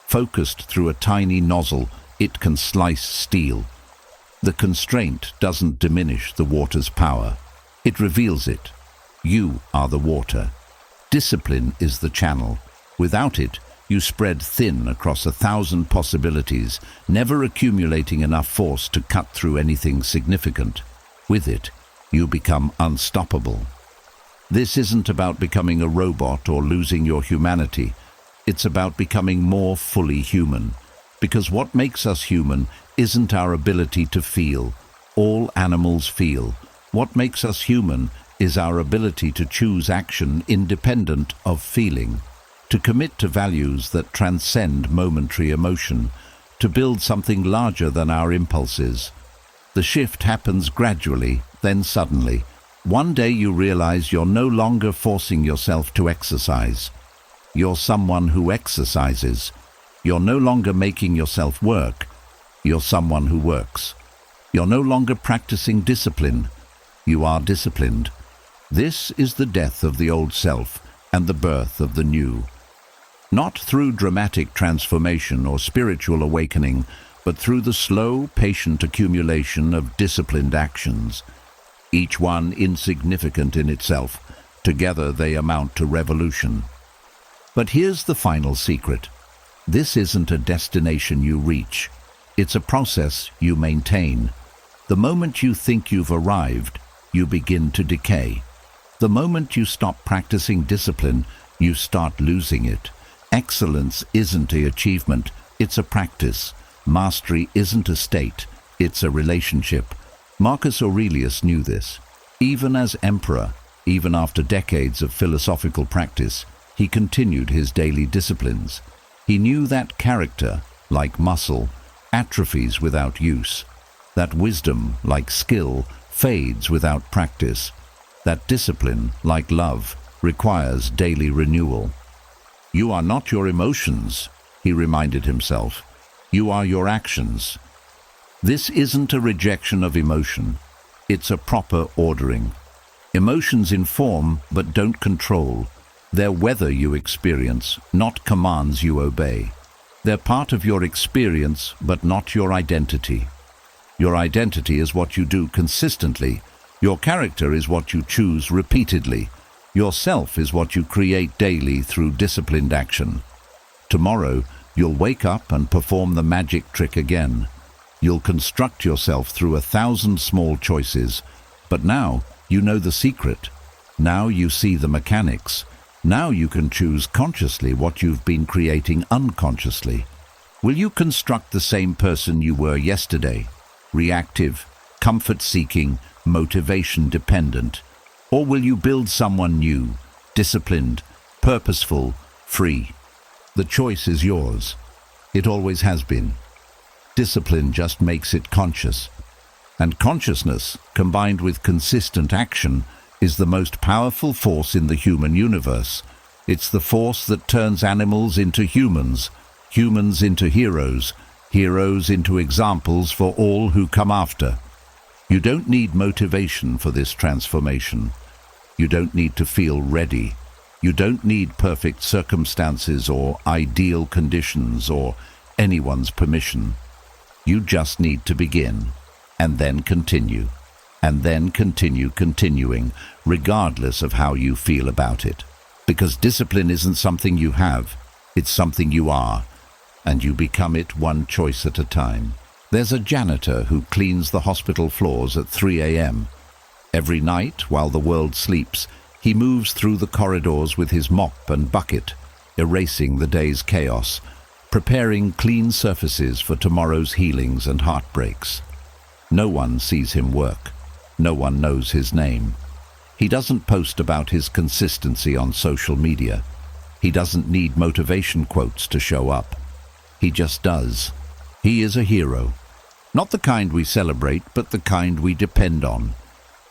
Focused through a tiny nozzle, it can slice steel. The constraint doesn't diminish the water's power. It reveals it. You are the water. Discipline is the channel. Without it, You spread thin across 1,000 possibilities, never accumulating enough force to cut through anything significant. With it, you become unstoppable. This isn't about becoming a robot or losing your humanity. It's about becoming more fully human. Because what makes us human isn't our ability to feel. All animals feel. What makes us human is our ability to choose action independent of feeling, to commit to values that transcend momentary emotion, to build something larger than our impulses. The shift happens gradually, then suddenly. One day you realize you're no longer forcing yourself to exercise. You're someone who exercises. You're no longer making yourself work. You're someone who works. You're no longer practicing discipline. You are disciplined. This is the death of the old self and the birth of the new. Not through dramatic transformation or spiritual awakening, but through the slow, patient accumulation of disciplined actions. Each one insignificant in itself. Together they amount to revolution. But here's the final secret. This isn't a destination you reach. It's a process you maintain. The moment you think you've arrived, you begin to decay. The moment you stop practicing discipline, you start losing it. Excellence isn't an achievement, it's a practice. Mastery isn't a state, it's a relationship. Marcus Aurelius knew this. Even as emperor, even after decades of philosophical practice, he continued his daily disciplines. He knew that character, like muscle, atrophies without use. That wisdom, like skill, fades without practice. That discipline, like love, requires daily renewal. You are not your emotions, he reminded himself. You are your actions. This isn't a rejection of emotion. It's a proper ordering. Emotions inform but don't control. They're weather you experience, not commands you obey. They're part of your experience but not your identity. Your identity is what you do consistently. Your character is what you choose repeatedly. Yourself is what you create daily through disciplined action. Tomorrow, you'll wake up and perform the magic trick again. You'll construct yourself through 1,000 small choices. But now, you know the secret. Now you see the mechanics. Now you can choose consciously what you've been creating unconsciously. Will you construct the same person you were yesterday? Reactive, comfort-seeking, motivation-dependent? Or will you build someone new, disciplined, purposeful, free? The choice is yours. It always has been. Discipline just makes it conscious. And consciousness, combined with consistent action, is the most powerful force in the human universe. It's the force that turns animals into humans, humans into heroes, heroes into examples for all who come after. You don't need motivation for this transformation. You don't need to feel ready. You don't need perfect circumstances or ideal conditions or anyone's permission. You just need to begin, and then continue, and then continue continuing, regardless of how you feel about it. Because discipline isn't something you have, it's something you are, and you become it one choice at a time. There's a janitor who cleans the hospital floors at 3 a.m. Every night, while the world sleeps, he moves through the corridors with his mop and bucket, erasing the day's chaos, preparing clean surfaces for tomorrow's healings and heartbreaks. No one sees him work. No one knows his name. He doesn't post about his consistency on social media. He doesn't need motivation quotes to show up. He just does. He is a hero. Not the kind we celebrate, but the kind we depend on.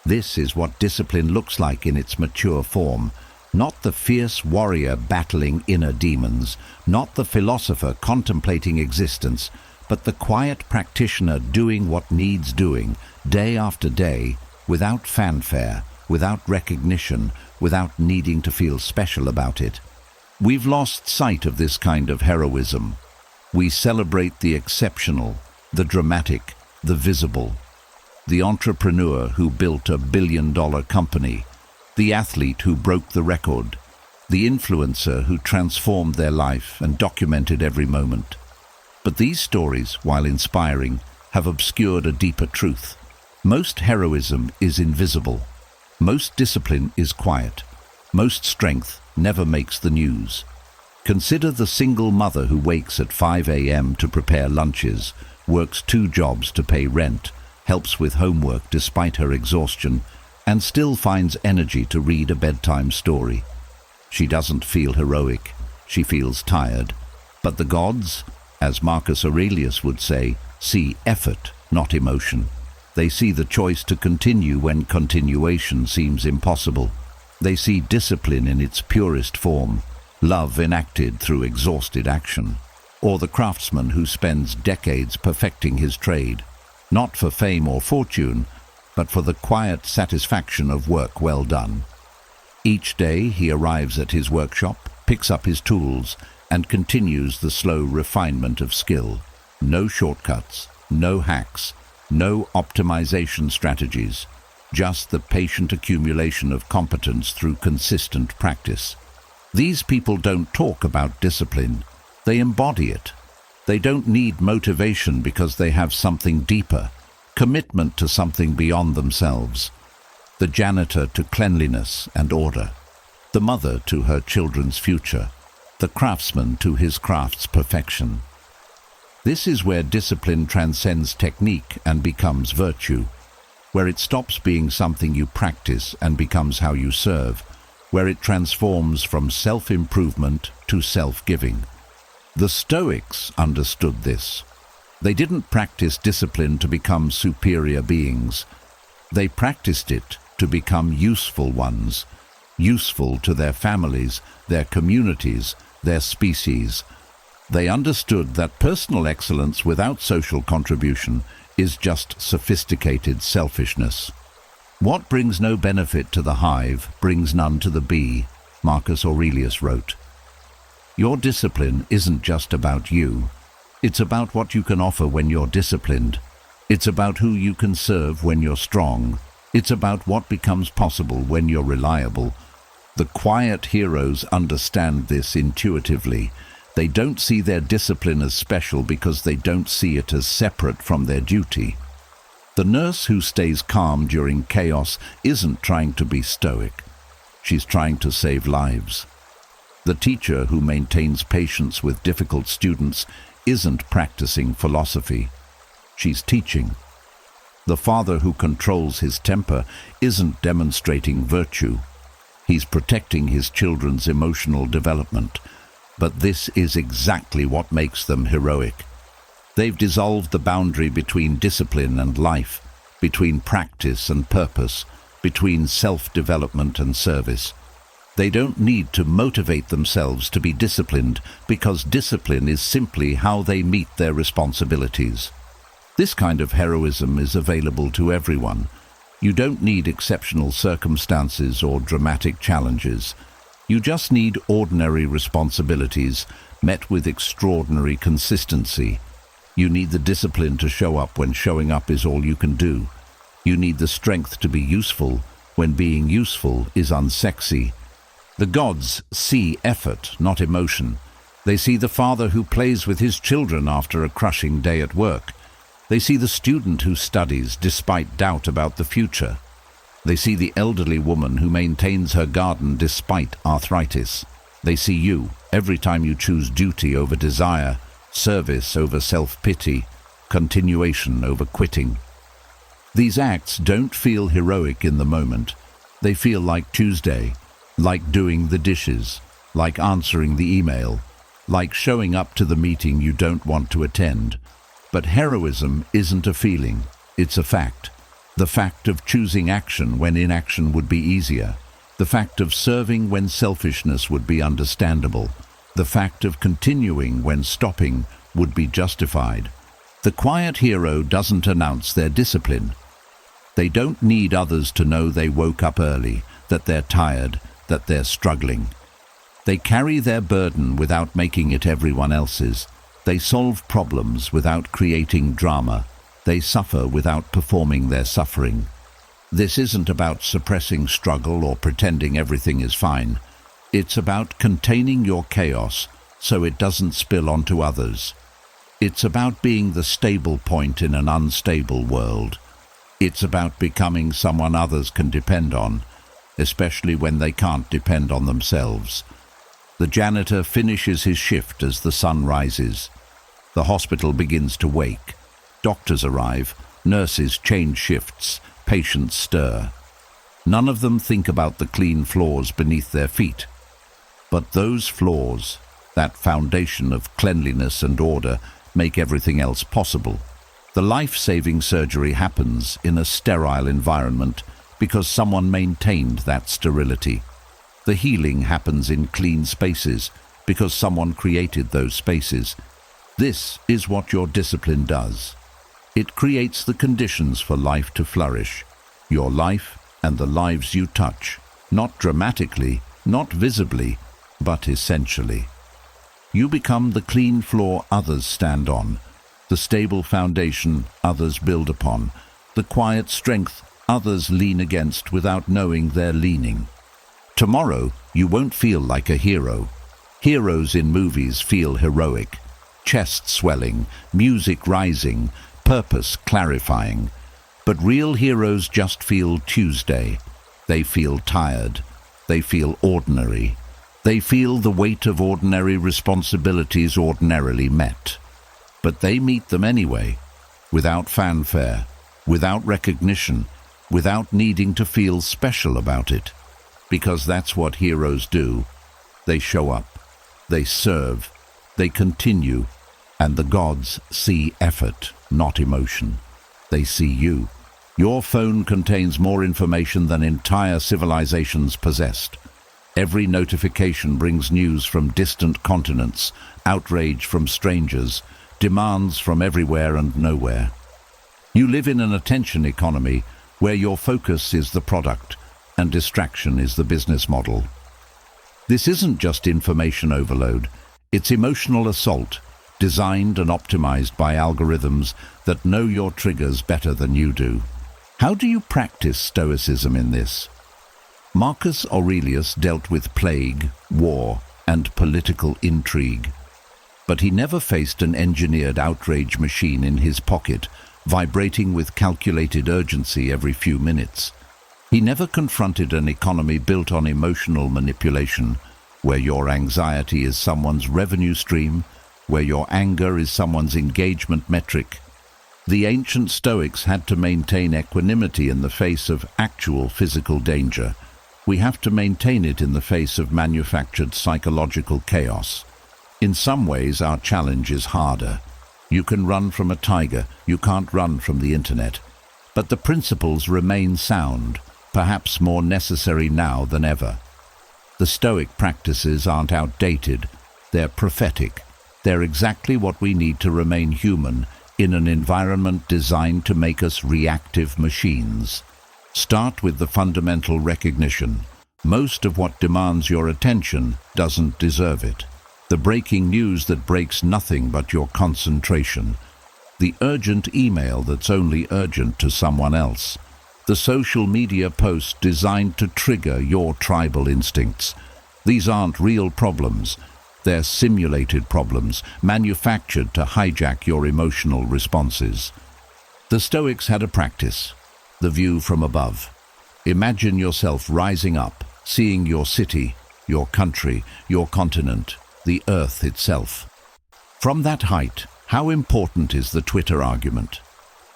This is what discipline looks like in its mature form. Not the fierce warrior battling inner demons, not the philosopher contemplating existence, but the quiet practitioner doing what needs doing, day after day, without fanfare, without recognition, without needing to feel special about it. We've lost sight of this kind of heroism. We celebrate the exceptional, the dramatic, the visible. The entrepreneur who built a billion-dollar company, the athlete who broke the record, the influencer who transformed their life and documented every moment. But these stories, while inspiring, have obscured a deeper truth. Most heroism is invisible. Most discipline is quiet. Most strength never makes the news. Consider the single mother who wakes at 5 a.m. to prepare lunches, works 2 jobs to pay rent, helps with homework despite her exhaustion, and still finds energy to read a bedtime story. She doesn't feel heroic, she feels tired. But the gods, as Marcus Aurelius would say, see effort, not emotion. They see the choice to continue when continuation seems impossible. They see discipline in its purest form, love enacted through exhausted action. Or the craftsman who spends decades perfecting his trade, not for fame or fortune, but for the quiet satisfaction of work well done. Each day he arrives at his workshop, picks up his tools, and continues the slow refinement of skill. No shortcuts, no hacks, no optimization strategies, just the patient accumulation of competence through consistent practice. These people don't talk about discipline, they embody it. They don't need motivation because they have something deeper, commitment to something beyond themselves. The janitor to cleanliness and order, the mother to her children's future, the craftsman to his craft's perfection. This is where discipline transcends technique and becomes virtue, where it stops being something you practice and becomes how you serve, where it transforms from self-improvement to self-giving. The Stoics understood this. They didn't practice discipline to become superior beings. They practiced it to become useful ones, useful to their families, their communities, their species. They understood that personal excellence without social contribution is just sophisticated selfishness. What brings no benefit to the hive brings none to the bee, Marcus Aurelius wrote. Your discipline isn't just about you. It's about what you can offer when you're disciplined. It's about who you can serve when you're strong. It's about what becomes possible when you're reliable. The quiet heroes understand this intuitively. They don't see their discipline as special because they don't see it as separate from their duty. The nurse who stays calm during chaos isn't trying to be stoic. She's trying to save lives. The teacher who maintains patience with difficult students isn't practicing philosophy. She's teaching. The father who controls his temper isn't demonstrating virtue. He's protecting his children's emotional development. But this is exactly what makes them heroic. They've dissolved the boundary between discipline and life, between practice and purpose, between self-development and service. They don't need to motivate themselves to be disciplined because discipline is simply how they meet their responsibilities. This kind of heroism is available to everyone. You don't need exceptional circumstances or dramatic challenges. You just need ordinary responsibilities met with extraordinary consistency. You need the discipline to show up when showing up is all you can do. You need the strength to be useful when being useful is unsexy. The gods see effort, not emotion. They see the father who plays with his children after a crushing day at work. They see the student who studies despite doubt about the future. They see the elderly woman who maintains her garden despite arthritis. They see you every time you choose duty over desire, service over self-pity, continuation over quitting. These acts don't feel heroic in the moment. They feel like Tuesday, like doing the dishes, like answering the email, like showing up to the meeting you don't want to attend. But heroism isn't a feeling, it's a fact. The fact of choosing action when inaction would be easier. The fact of serving when selfishness would be understandable. The fact of continuing when stopping would be justified. The quiet hero doesn't announce their discipline. They don't need others to know they woke up early, that they're tired, that they're struggling. They carry their burden without making it everyone else's. They solve problems without creating drama. They suffer without performing their suffering. This isn't about suppressing struggle or pretending everything is fine. It's about containing your chaos so it doesn't spill onto others. It's about being the stable point in an unstable world. It's about becoming someone others can depend on, especially when they can't depend on themselves. The janitor finishes his shift as the sun rises. The hospital begins to wake. Doctors arrive, nurses change shifts, patients stir. None of them think about the clean floors beneath their feet. But those floors, that foundation of cleanliness and order, make everything else possible. The life-saving surgery happens in a sterile environment because someone maintained that sterility. The healing happens in clean spaces because someone created those spaces. This is what your discipline does. It creates the conditions for life to flourish. Your life and the lives you touch, not dramatically, not visibly, but essentially. You become the clean floor others stand on, the stable foundation others build upon, the quiet strength others lean against without knowing they're leaning. Tomorrow, you won't feel like a hero. Heroes in movies feel heroic. Chest swelling, music rising, purpose clarifying. But real heroes just feel Tuesday. They feel tired. They feel ordinary. They feel the weight of ordinary responsibilities ordinarily met. But they meet them anyway, without fanfare, without recognition, without needing to feel special about it. Because that's what heroes do. They show up, they serve, they continue, and the gods see effort, not emotion. They see you. Your phone contains more information than entire civilizations possessed. Every notification brings news from distant continents, outrage from strangers, demands from everywhere and nowhere. You live in an attention economy where your focus is the product and distraction is the business model. This isn't just information overload, it's emotional assault, designed and optimized by algorithms that know your triggers better than you do. How do you practice Stoicism in this? Marcus Aurelius dealt with plague, war, and political intrigue. But he never faced an engineered outrage machine in his pocket, vibrating with calculated urgency every few minutes. He never confronted an economy built on emotional manipulation, where your anxiety is someone's revenue stream, where your anger is someone's engagement metric. The ancient Stoics had to maintain equanimity in the face of actual physical danger. We have to maintain it in the face of manufactured psychological chaos. In some ways, our challenge is harder. You can run from a tiger, you can't run from the internet. But the principles remain sound, perhaps more necessary now than ever. The Stoic practices aren't outdated, they're prophetic. They're exactly what we need to remain human in an environment designed to make us reactive machines. Start with the fundamental recognition. Most of what demands your attention doesn't deserve it. The breaking news that breaks nothing but your concentration. The urgent email that's only urgent to someone else. The social media post designed to trigger your tribal instincts. These aren't real problems. They're simulated problems, manufactured to hijack your emotional responses. The Stoics had a practice. The view from above. Imagine yourself rising up, seeing your city, your country, your continent, the earth itself. From that height, how important is the Twitter argument?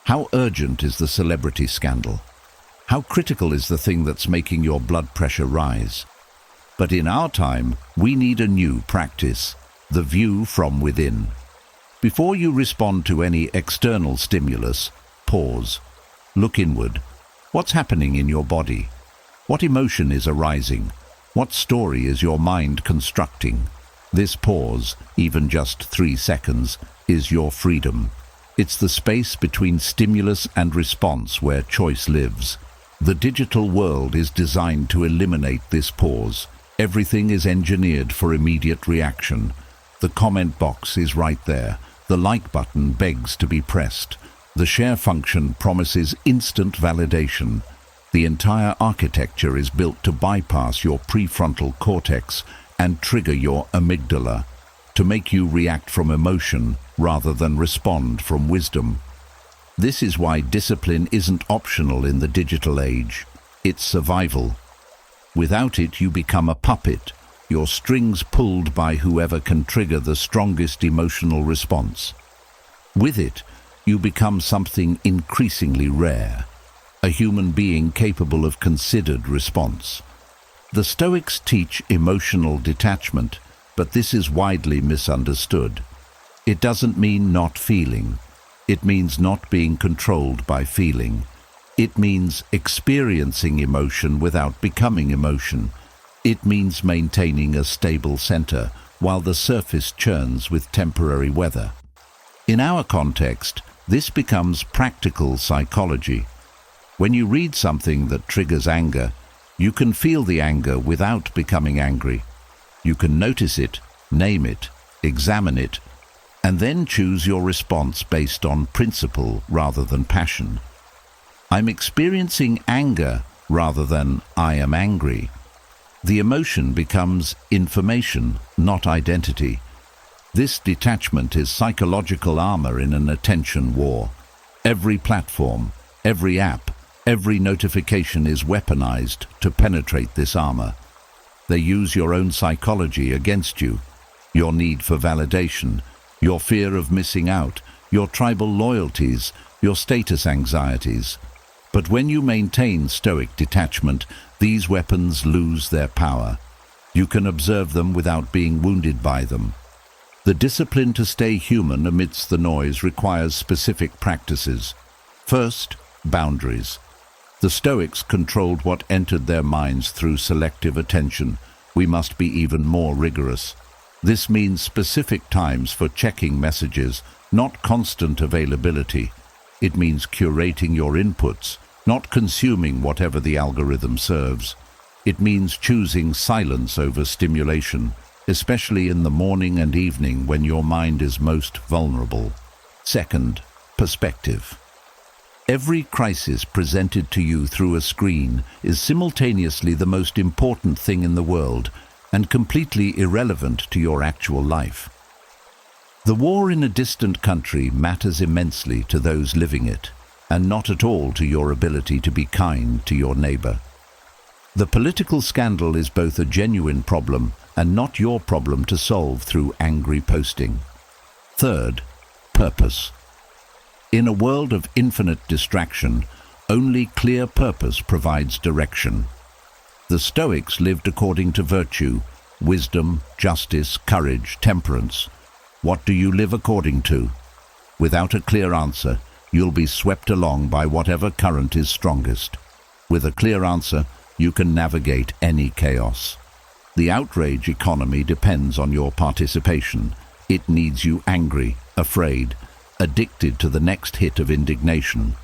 How urgent is the celebrity scandal? How critical is the thing that's making your blood pressure rise? But in our time, we need a new practice, the view from within. Before you respond to any external stimulus, pause. Look inward. What's happening in your body? What emotion is arising? What story is your mind constructing? This pause, even just 3 seconds, is your freedom. It's the space between stimulus and response where choice lives. The digital world is designed to eliminate this pause. Everything is engineered for immediate reaction. The comment box is right there. The like button begs to be pressed. The share function promises instant validation. The entire architecture is built to bypass your prefrontal cortex and trigger your amygdala, to make you react from emotion rather than respond from wisdom. This is why discipline isn't optional in the digital age. It's survival. Without it, you become a puppet, your strings pulled by whoever can trigger the strongest emotional response. With it, you become something increasingly rare, a human being capable of considered response. The Stoics teach emotional detachment, but this is widely misunderstood. It doesn't mean not feeling. It means not being controlled by feeling. It means experiencing emotion without becoming emotion. It means maintaining a stable center while the surface churns with temporary weather. In our context, this becomes practical psychology. When you read something that triggers anger, you can feel the anger without becoming angry. You can notice it, name it, examine it, and then choose your response based on principle rather than passion. I'm experiencing anger rather than I am angry. The emotion becomes information, not identity. This detachment is psychological armor in an attention war. Every platform, every app, every notification is weaponized to penetrate this armor. They use your own psychology against you, your need for validation, your fear of missing out, your tribal loyalties, your status anxieties. But when you maintain Stoic detachment, these weapons lose their power. You can observe them without being wounded by them. The discipline to stay human amidst the noise requires specific practices. First, boundaries. The Stoics controlled what entered their minds through selective attention. We must be even more rigorous. This means specific times for checking messages, not constant availability. It means curating your inputs, not consuming whatever the algorithm serves. It means choosing silence over stimulation, especially in the morning and evening when your mind is most vulnerable. Second, perspective. Every crisis presented to you through a screen is simultaneously the most important thing in the world and completely irrelevant to your actual life. The war in a distant country matters immensely to those living it, and not at all to your ability to be kind to your neighbor. The political scandal is both a genuine problem and not your problem to solve through angry posting. Third, purpose. In a world of infinite distraction, only clear purpose provides direction. The Stoics lived according to virtue, wisdom, justice, courage, temperance. What do you live according to? Without a clear answer, you'll be swept along by whatever current is strongest. With a clear answer, you can navigate any chaos. The outrage economy depends on your participation. It needs you angry, afraid, addicted to the next hit of indignation.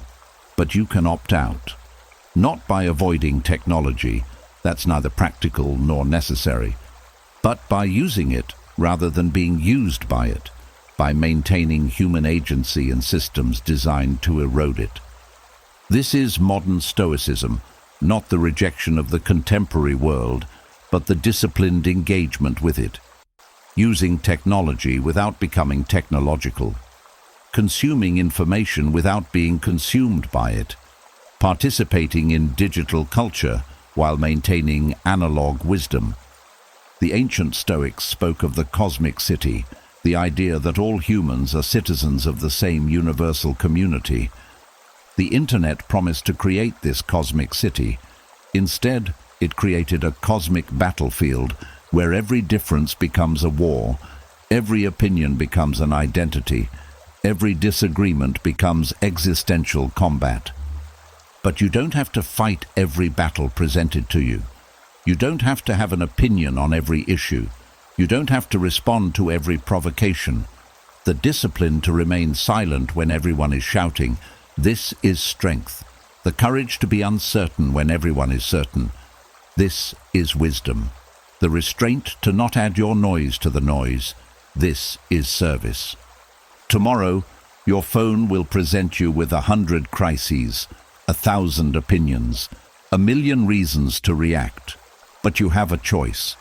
But you can opt out. Not by avoiding technology, that's neither practical nor necessary, but by using it rather than being used by it, by maintaining human agency in systems designed to erode it. This is modern Stoicism, not the rejection of the contemporary world, but the disciplined engagement with it. Using technology without becoming technological. Consuming information without being consumed by it. Participating in digital culture while maintaining analog wisdom. The ancient Stoics spoke of the cosmic city, the idea that all humans are citizens of the same universal community. The internet promised to create this cosmic city. Instead, it created a cosmic battlefield where every difference becomes a war, every opinion becomes an identity, every disagreement becomes existential combat. But you don't have to fight every battle presented to you. You don't have to have an opinion on every issue. You don't have to respond to every provocation. The discipline to remain silent when everyone is shouting, this is strength. The courage to be uncertain when everyone is certain. This is wisdom. The restraint to not add your noise to the noise. This is service. Tomorrow, your phone will present you with 100 crises, 1,000 opinions, A million reasons to react, but you have a choice.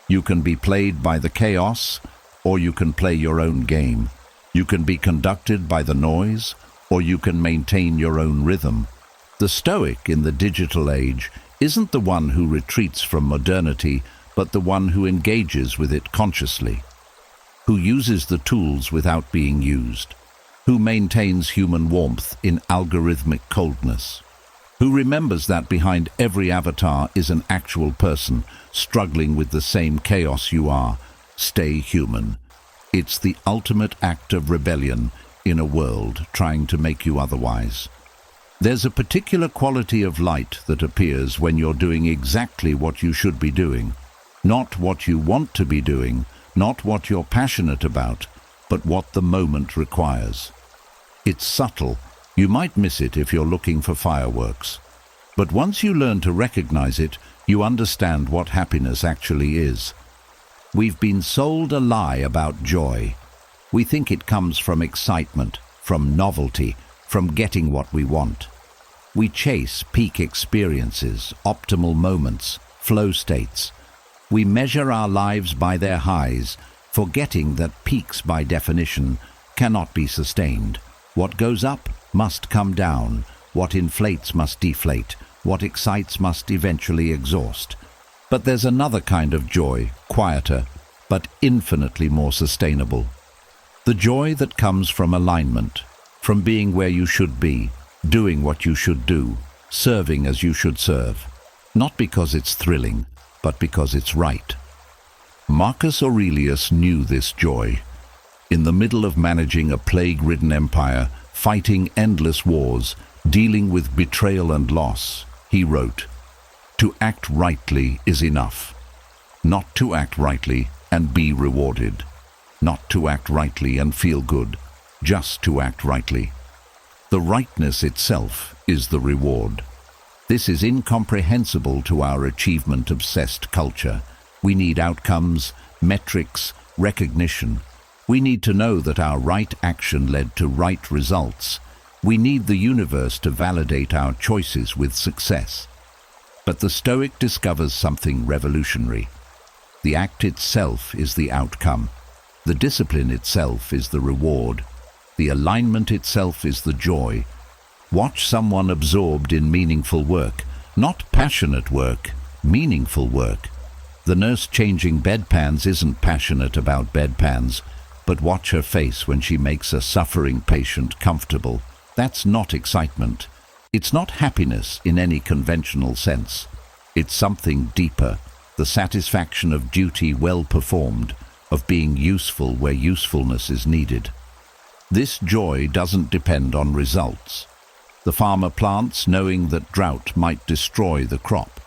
You can be played by the chaos, or you can play your own game. You can be conducted by the noise, or you can maintain your own rhythm. The Stoic in the digital age isn't the one who retreats from modernity, but the one who engages with it consciously, who uses the tools without being used, who maintains human warmth in algorithmic coldness, who remembers that behind every avatar is an actual person struggling with the same chaos you are. Stay human. It's the ultimate act of rebellion in a world trying to make you otherwise. There's a particular quality of light that appears when you're doing exactly what you should be doing, not what you want to be doing, not what you're passionate about, but what the moment requires. It's subtle. You might miss it if you're looking for fireworks. But once you learn to recognize it, you understand what happiness actually is. We've been sold a lie about joy. We think it comes from excitement, from novelty, from getting what we want. We chase peak experiences, optimal moments, flow states. We measure our lives by their highs, forgetting that peaks by definition cannot be sustained. What goes up must come down. What inflates must deflate. What excites must eventually exhaust. But there's another kind of joy, quieter, but infinitely more sustainable. The joy that comes from alignment, from being where you should be, doing what you should do, serving as you should serve. Not because it's thrilling, but because it's right. Marcus Aurelius knew this joy. In the middle of managing a plague-ridden empire, fighting endless wars, dealing with betrayal and loss, he wrote, "To act rightly is enough. Not to act rightly and be rewarded. Not to act rightly and feel good, just to act rightly. The rightness itself is the reward." This is incomprehensible to our achievement-obsessed culture. We need outcomes, metrics, recognition. We need to know that our right action led to right results. We need the universe to validate our choices with success. But the Stoic discovers something revolutionary. The act itself is the outcome. The discipline itself is the reward. The alignment itself is the joy. Watch someone absorbed in meaningful work, not passionate work, meaningful work. The nurse changing bedpans isn't passionate about bedpans, but watch her face when she makes a suffering patient comfortable. That's not excitement. It's not happiness in any conventional sense. It's something deeper, the satisfaction of duty well performed, of being useful where usefulness is needed. This joy doesn't depend on results. The farmer plants knowing that drought might destroy the crop.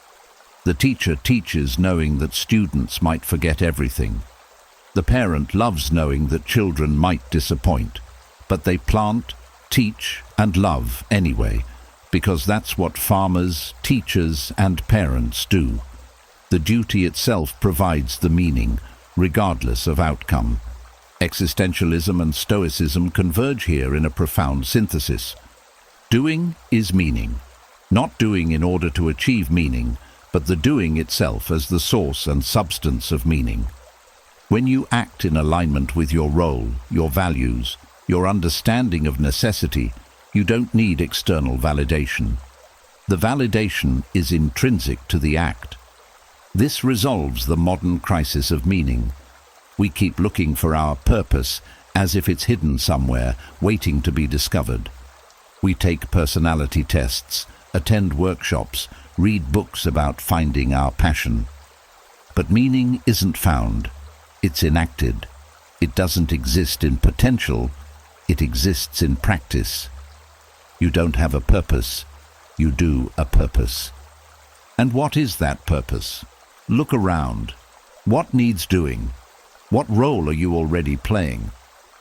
The teacher teaches knowing that students might forget everything. The parent loves knowing that children might disappoint, but they plant, teach, and love anyway, because that's what farmers, teachers, and parents do. The duty itself provides the meaning, regardless of outcome. Existentialism and Stoicism converge here in a profound synthesis. Doing is meaning. Not doing in order to achieve meaning, but the doing itself as the source and substance of meaning. When you act in alignment with your role, your values, your understanding of necessity, you don't need external validation. The validation is intrinsic to the act. This resolves the modern crisis of meaning. We keep looking for our purpose as if it's hidden somewhere, waiting to be discovered. We take personality tests, attend workshops, read books about finding our passion. But meaning isn't found. It's enacted. It doesn't exist in potential. It exists in practice. You don't have a purpose. You do a purpose. And what is that purpose? Look around. What needs doing? What role are you already playing?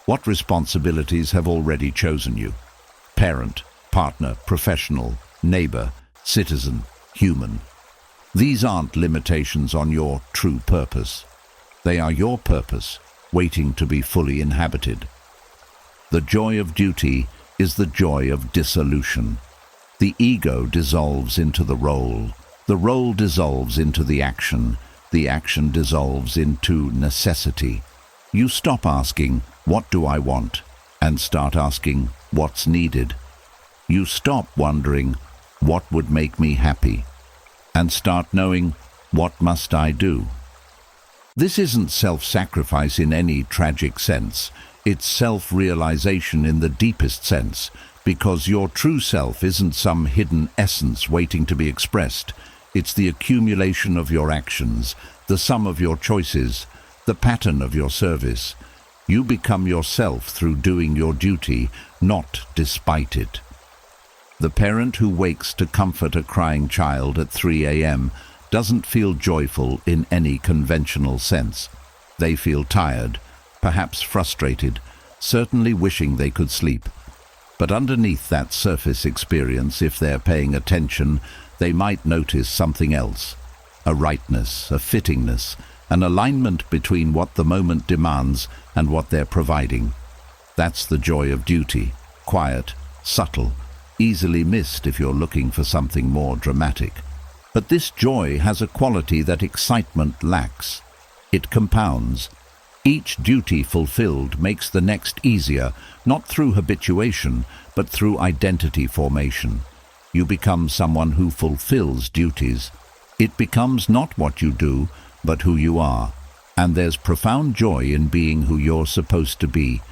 What responsibilities have already chosen you? Parent, partner, professional, neighbor, citizen, human. These aren't limitations on your true purpose. They are your purpose, waiting to be fully inhabited. The joy of duty is the joy of dissolution. The ego dissolves into the role dissolves into the action dissolves into necessity. You stop asking, "What do I want?" and start asking, "What's needed?" You stop wondering, "What would make me happy?" and start knowing, "What must I do?" This isn't self-sacrifice in any tragic sense. It's self-realization in the deepest sense, because your true self isn't some hidden essence waiting to be expressed. It's the accumulation of your actions, the sum of your choices, the pattern of your service. You become yourself through doing your duty, not despite it. The parent who wakes to comfort a crying child at 3 a.m. doesn't feel joyful in any conventional sense. They feel tired, perhaps frustrated, certainly wishing they could sleep. But underneath that surface experience, if they're paying attention, they might notice something else. A rightness, a fittingness, an alignment between what the moment demands and what they're providing. That's the joy of duty, quiet, subtle, easily missed if you're looking for something more dramatic. But this joy has a quality that excitement lacks. It compounds. Each duty fulfilled makes the next easier, not through habituation, but through identity formation. You become someone who fulfills duties. It becomes not what you do, but who you are. And there's profound joy in being who you're supposed to be,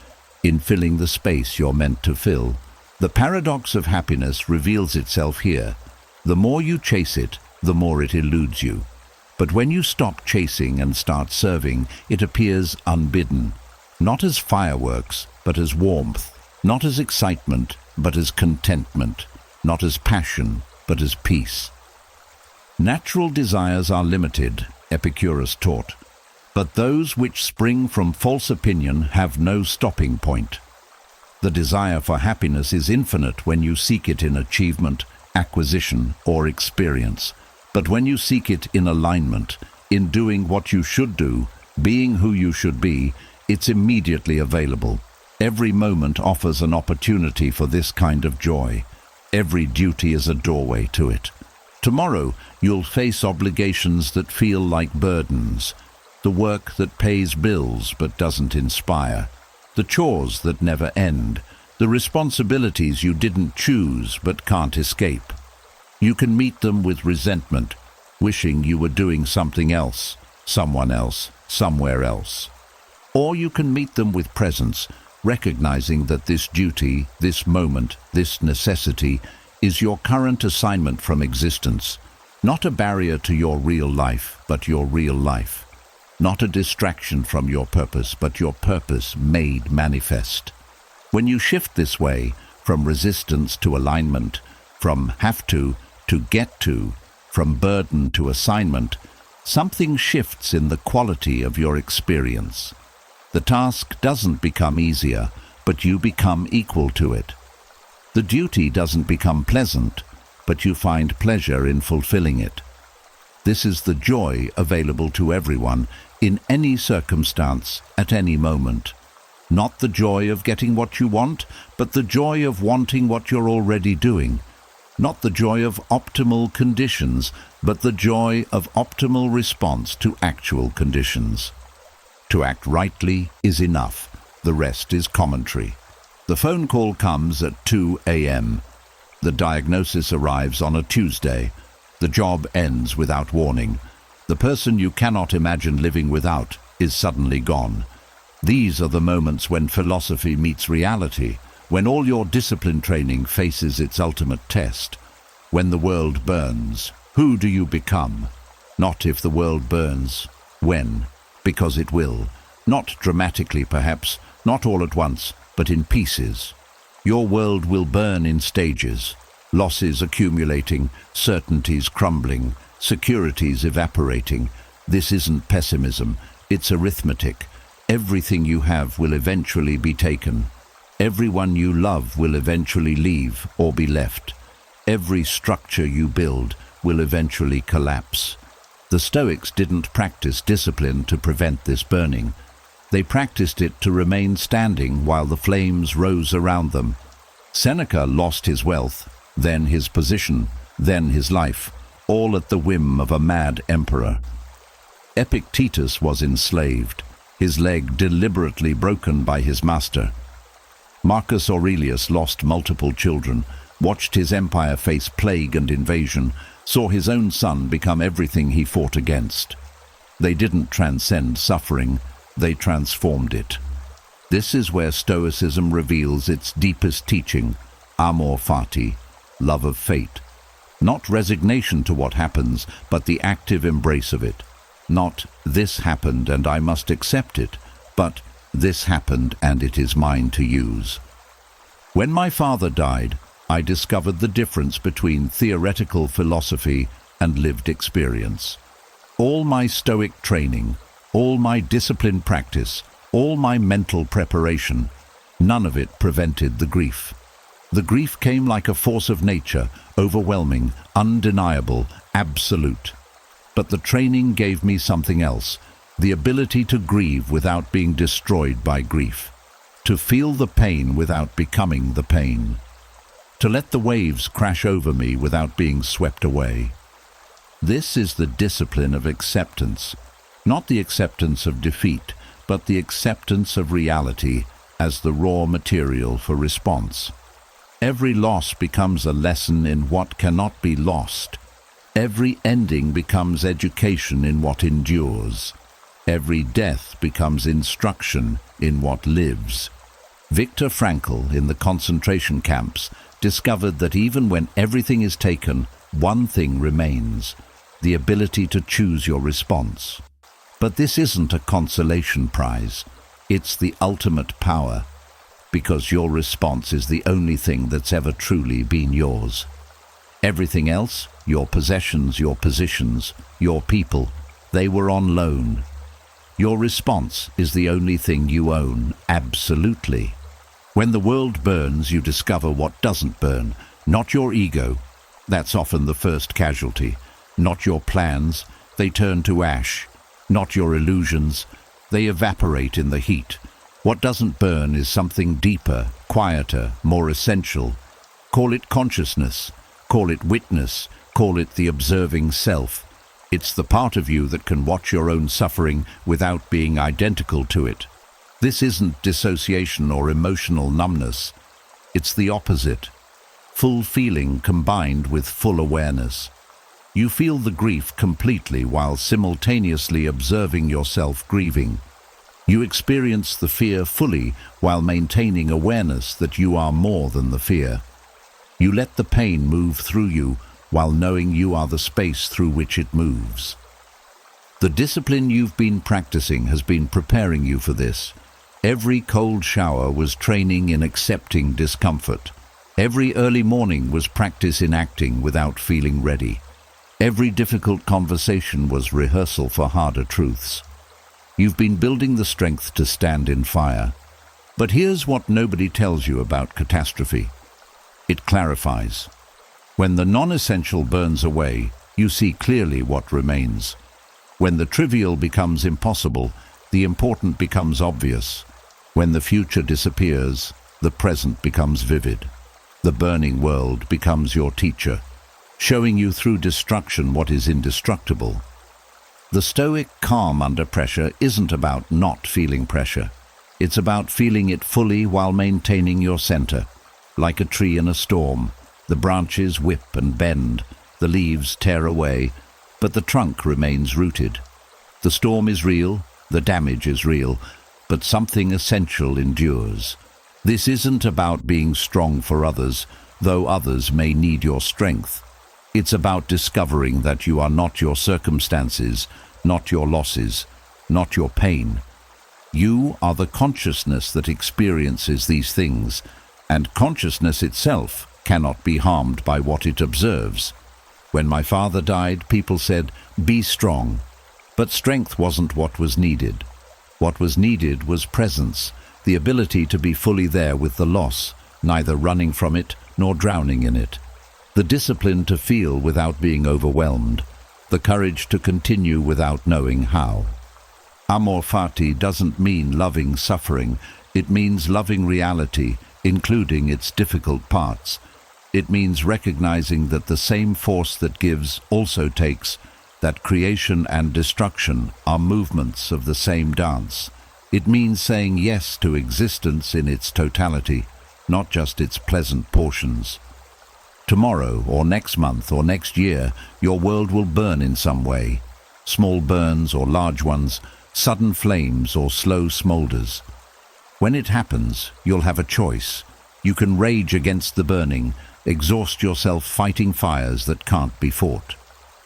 in filling the space you're meant to fill. The paradox of happiness reveals itself here. The more you chase it, the more it eludes you. But when you stop chasing and start serving, it appears unbidden, not as fireworks, but as warmth, not as excitement, but as contentment, not as passion, but as peace. Natural desires are limited, Epicurus taught, but those which spring from false opinion have no stopping point. The desire for happiness is infinite when you seek it in achievement, acquisition, or experience. But when you seek it in alignment, in doing what you should do, being who you should be, it's immediately available. Every moment offers an opportunity for this kind of joy. Every duty is a doorway to it. Tomorrow, you'll face obligations that feel like burdens, the work that pays bills but doesn't inspire, the chores that never end, the responsibilities you didn't choose but can't escape. You can meet them with resentment, wishing you were doing something else, someone else, somewhere else. Or you can meet them with presence, recognizing that this duty, this moment, this necessity is your current assignment from existence, not a barrier to your real life, but your real life. Not a distraction from your purpose, but your purpose made manifest. When you shift this way, from resistance to alignment, from have to get to, from burden to assignment, something shifts in the quality of your experience. The task doesn't become easier, but you become equal to it. The duty doesn't become pleasant, but you find pleasure in fulfilling it. This is the joy available to everyone, in any circumstance, at any moment. Not the joy of getting what you want, but the joy of wanting what you're already doing. Not the joy of optimal conditions, but the joy of optimal response to actual conditions. To act rightly is enough. The rest is commentary. The phone call comes at 2 a.m. The diagnosis arrives on a Tuesday. The job ends without warning. The person you cannot imagine living without is suddenly gone. These are the moments when philosophy meets reality, when all your discipline training faces its ultimate test. When the world burns, who do you become? Not if the world burns. When? Because it will. Not dramatically, perhaps, not all at once, but in pieces. Your world will burn in stages, losses accumulating, certainties crumbling, securities evaporating. This isn't pessimism, it's arithmetic. Everything you have will eventually be taken. Everyone you love will eventually leave or be left. Every structure you build will eventually collapse. The Stoics didn't practice discipline to prevent this burning. They practiced it to remain standing while the flames rose around them. Seneca lost his wealth, then his position, then his life, all at the whim of a mad emperor. Epictetus was enslaved, his leg deliberately broken by his master. Marcus Aurelius lost multiple children, watched his empire face plague and invasion, saw his own son become everything he fought against. They didn't transcend suffering, they transformed it. This is where Stoicism reveals its deepest teaching, amor fati, love of fate. Not resignation to what happens, but the active embrace of it. Not, this happened and I must accept it, but this happened and it is mine to use. When my father died, I discovered the difference between theoretical philosophy and lived experience. All my Stoic training, all my disciplined practice, all my mental preparation, none of it prevented the grief. The grief came like a force of nature, overwhelming, undeniable, absolute. But the training gave me something else, the ability to grieve without being destroyed by grief, to feel the pain without becoming the pain, to let the waves crash over me without being swept away. This is the discipline of acceptance, not the acceptance of defeat, but the acceptance of reality as the raw material for response. Every loss becomes a lesson in what cannot be lost. Every ending becomes education in what endures. Every death becomes instruction in what lives. Viktor Frankl, in the concentration camps, discovered that even when everything is taken, one thing remains: the ability to choose your response. But this isn't a consolation prize. It's the ultimate power, because your response is the only thing that's ever truly been yours. Everything else, your possessions, your positions, your people, they were on loan. Your response is the only thing you own, absolutely. When the world burns, you discover what doesn't burn. Not your ego, that's often the first casualty. Not your plans, they turn to ash. Not your illusions, they evaporate in the heat. What doesn't burn is something deeper, quieter, more essential. Call it consciousness, call it witness, call it the observing self. It's the part of you that can watch your own suffering without being identical to it. This isn't dissociation or emotional numbness. It's the opposite. Full feeling combined with full awareness. You feel the grief completely while simultaneously observing yourself grieving. You experience the fear fully while maintaining awareness that you are more than the fear. You let the pain move through you while knowing you are the space through which it moves. The discipline you've been practicing has been preparing you for this. Every cold shower was training in accepting discomfort. Every early morning was practice in acting without feeling ready. Every difficult conversation was rehearsal for harder truths. You've been building the strength to stand in fire. But here's what nobody tells you about catastrophe. It clarifies. When the non-essential burns away, you see clearly what remains. When the trivial becomes impossible, the important becomes obvious. When the future disappears, the present becomes vivid. The burning world becomes your teacher, showing you through destruction what is indestructible. The Stoic calm under pressure isn't about not feeling pressure. It's about feeling it fully while maintaining your center. Like a tree in a storm, the branches whip and bend, the leaves tear away, but the trunk remains rooted. The storm is real, the damage is real, but something essential endures. This isn't about being strong for others, though others may need your strength. It's about discovering that you are not your circumstances, not your losses, not your pain. You are the consciousness that experiences these things, and consciousness itself cannot be harmed by what it observes. When my father died, people said, "Be strong." But strength wasn't what was needed. What was needed was presence, the ability to be fully there with the loss, neither running from it nor drowning in it. The discipline to feel without being overwhelmed, the courage to continue without knowing how. Amor fati doesn't mean loving suffering, it means loving reality, including its difficult parts. It means recognizing that the same force that gives also takes, that creation and destruction are movements of the same dance. It means saying yes to existence in its totality, not just its pleasant portions. Tomorrow, or next month, or next year, your world will burn in some way. Small burns or large ones, sudden flames or slow smolders. When it happens, you'll have a choice. You can rage against the burning, exhaust yourself fighting fires that can't be fought.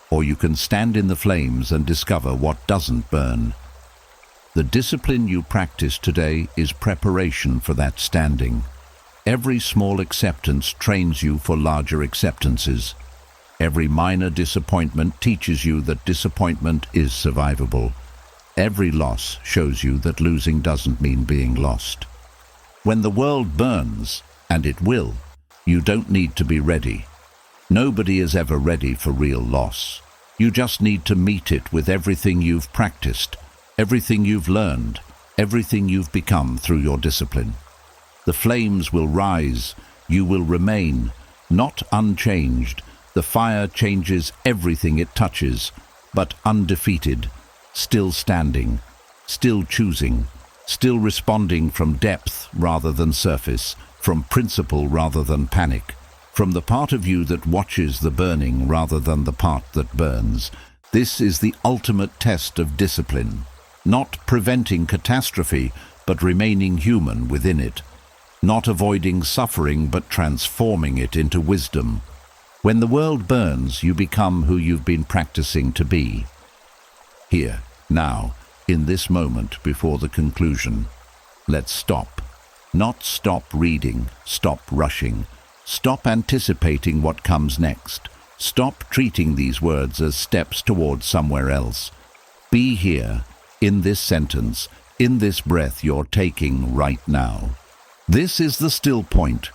Or you can stand in the flames and discover what doesn't burn. The discipline you practice today is preparation for that standing. Every small acceptance trains you for larger acceptances. Every minor disappointment teaches you that disappointment is survivable. Every loss shows you that losing doesn't mean being lost. When the world burns, and it will, you don't need to be ready. Nobody is ever ready for real loss. You just need to meet it with everything you've practiced, everything you've learned, everything you've become through your discipline. The flames will rise, you will remain, not unchanged. The fire changes everything it touches, but undefeated, still standing, still choosing, still responding from depth rather than surface, from principle rather than panic, from the part of you that watches the burning rather than the part that burns. This is the ultimate test of discipline, not preventing catastrophe, but remaining human within it, not avoiding suffering, but transforming it into wisdom. When the world burns, you become who you've been practicing to be. Here, now, in this moment before the conclusion, let's stop. Not stop reading, stop rushing. Stop anticipating what comes next. Stop treating these words as steps towards somewhere else. Be here, in this sentence, in this breath you're taking right now. This is the still point,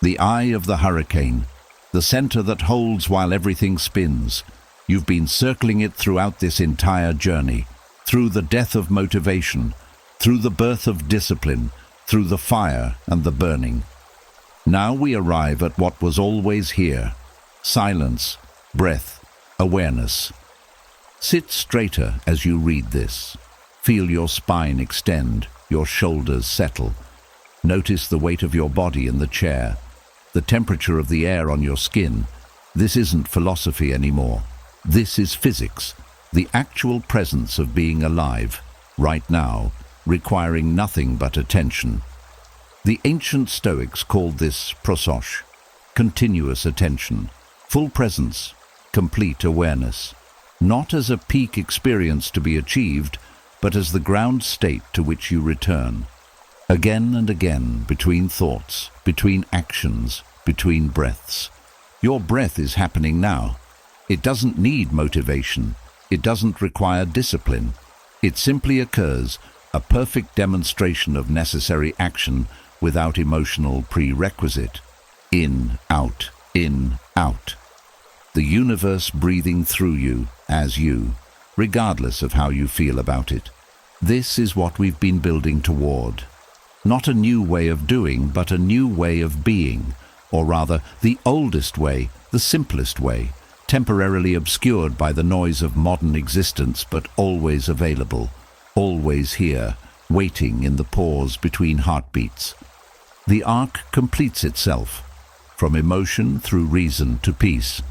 the eye of the hurricane, the center that holds while everything spins. You've been circling it throughout this entire journey, through the death of motivation, through the birth of discipline, through the fire and the burning. Now we arrive at what was always here: silence, breath, awareness. Sit straighter as you read this. Feel your spine extend, your shoulders settle. Notice the weight of your body in the chair, the temperature of the air on your skin. This isn't philosophy anymore. This is physics, the actual presence of being alive, right now, requiring nothing but attention. The ancient Stoics called this prosos, continuous attention, full presence, complete awareness, not as a peak experience to be achieved, but as the ground state to which you return. Again and again, between thoughts, between actions, between breaths. Your breath is happening now. It doesn't need motivation. It doesn't require discipline. It simply occurs, a perfect demonstration of necessary action without emotional prerequisite. In, out, in, out. The universe breathing through you, as you, regardless of how you feel about it. This is what we've been building toward. Not a new way of doing, but a new way of being, or rather, the oldest way, the simplest way, temporarily obscured by the noise of modern existence, but always available, always here, waiting in the pause between heartbeats. The arc completes itself, from emotion through reason to peace.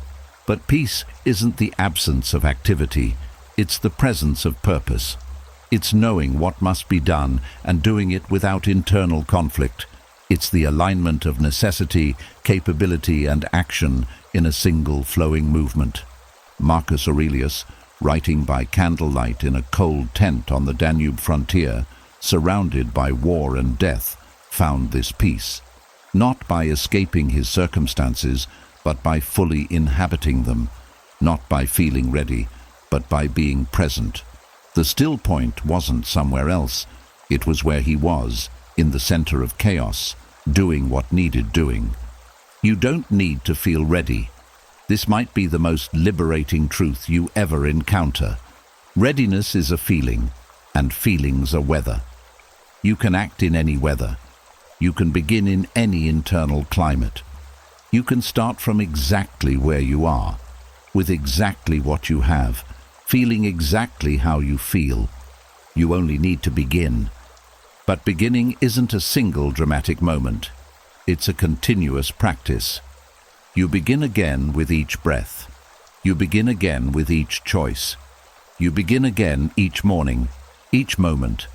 But peace isn't the absence of activity, it's the presence of purpose. It's knowing what must be done and doing it without internal conflict. It's the alignment of necessity, capability, and action in a single flowing movement. Marcus Aurelius, writing by candlelight in a cold tent on the Danube frontier, surrounded by war and death, found this peace, not by escaping his circumstances, but by fully inhabiting them, not by feeling ready, but by being present. The still point wasn't somewhere else. It was where he was, in the center of chaos, doing what needed doing. You don't need to feel ready. This might be the most liberating truth you ever encounter. Readiness is a feeling, and feelings are weather. You can act in any weather. You can begin in any internal climate. You can start from exactly where you are, with exactly what you have, feeling exactly how you feel. You only need to begin. But beginning isn't a single dramatic moment. It's a continuous practice. You begin again with each breath. You begin again with each choice. You begin again each morning, each moment,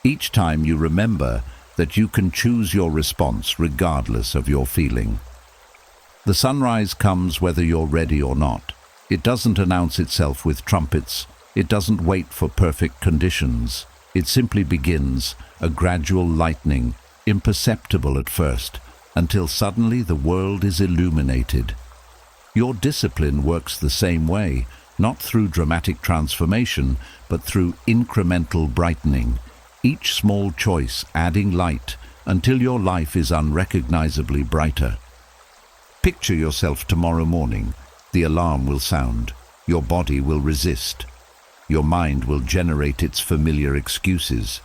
each time you remember that you can choose your response regardless of your feeling. The sunrise comes whether you're ready or not. It doesn't announce itself with trumpets. It doesn't wait for perfect conditions. It simply begins, a gradual lightening, imperceptible at first, until suddenly the world is illuminated. Your discipline works the same way, not through dramatic transformation, but through incremental brightening, each small choice adding light until your life is unrecognizably brighter. Picture yourself tomorrow morning. The alarm will sound. Your body will resist. Your mind will generate its familiar excuses.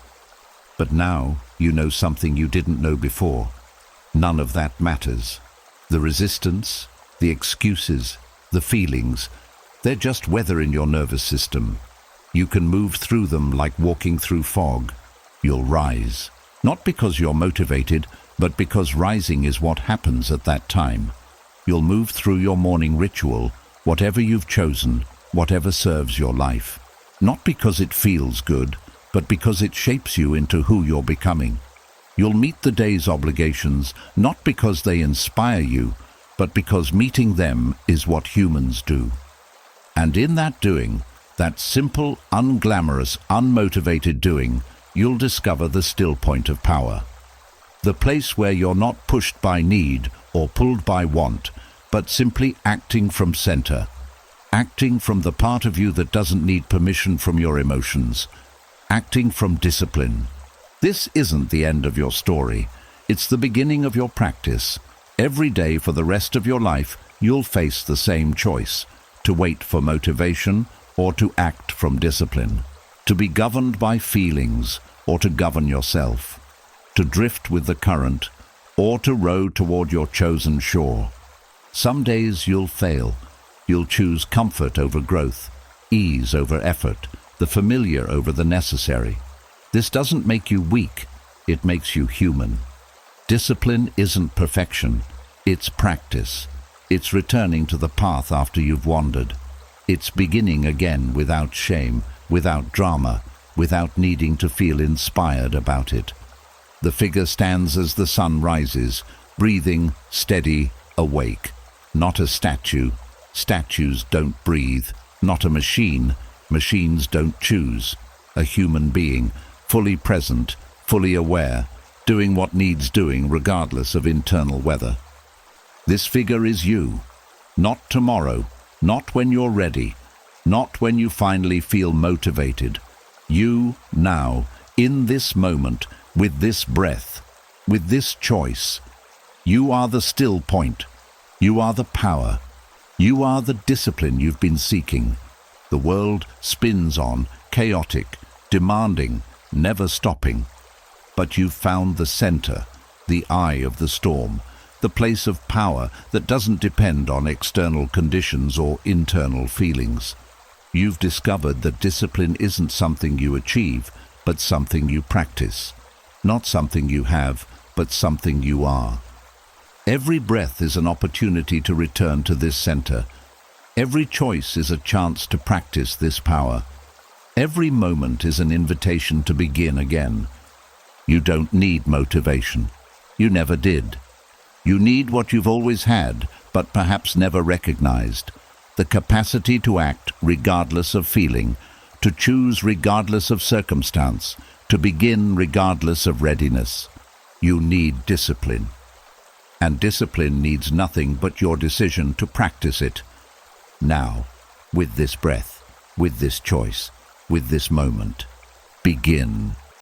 But now you know something you didn't know before. None of that matters. The resistance, the excuses, the feelings, they're just weather in your nervous system. You can move through them like walking through fog. You'll rise, not because you're motivated, but because rising is what happens at that time. You'll move through your morning ritual, whatever you've chosen, whatever serves your life. Not because it feels good, but because it shapes you into who you're becoming. You'll meet the day's obligations, not because they inspire you, but because meeting them is what humans do. And in that doing, that simple, unglamorous, unmotivated doing, you'll discover the still point of power. The place where you're not pushed by need or pulled by want, but simply acting from center. Acting from the part of you that doesn't need permission from your emotions. Acting from discipline. This isn't the end of your story. It's the beginning of your practice. Every day for the rest of your life, you'll face the same choice: to wait for motivation or to act from discipline. To be governed by feelings or to govern yourself. To drift with the current or to row toward your chosen shore. Some days you'll fail. You'll choose comfort over growth, ease over effort, the familiar over the necessary. This doesn't make you weak, it makes you human. Discipline isn't perfection, it's practice. It's returning to the path after you've wandered. It's beginning again without shame, without drama, without needing to feel inspired about it. The figure stands as the sun rises, breathing, steady, awake. Not a statue. Statues don't breathe. Not a machine. Machines don't choose. A human being, fully present, fully aware, doing what needs doing regardless of internal weather. This figure is you. Not tomorrow, not when you're ready, not when you finally feel motivated. You now, in this moment, with this breath, with this choice. You are the still point. You are the power. You are the discipline you've been seeking. The world spins on, chaotic, demanding, never stopping. But you've found the center, the eye of the storm, the place of power that doesn't depend on external conditions or internal feelings. You've discovered that discipline isn't something you achieve, but something you practice. Not something you have, but something you are. Every breath is an opportunity to return to this center. Every choice is a chance to practice this power. Every moment is an invitation to begin again. You don't need motivation. You never did. You need what you've always had, but perhaps never recognized. The capacity to act regardless of feeling, to choose regardless of circumstance, to begin regardless of readiness. You need discipline. And discipline needs nothing but your decision to practice it. Now, with this breath, with this choice, with this moment, begin.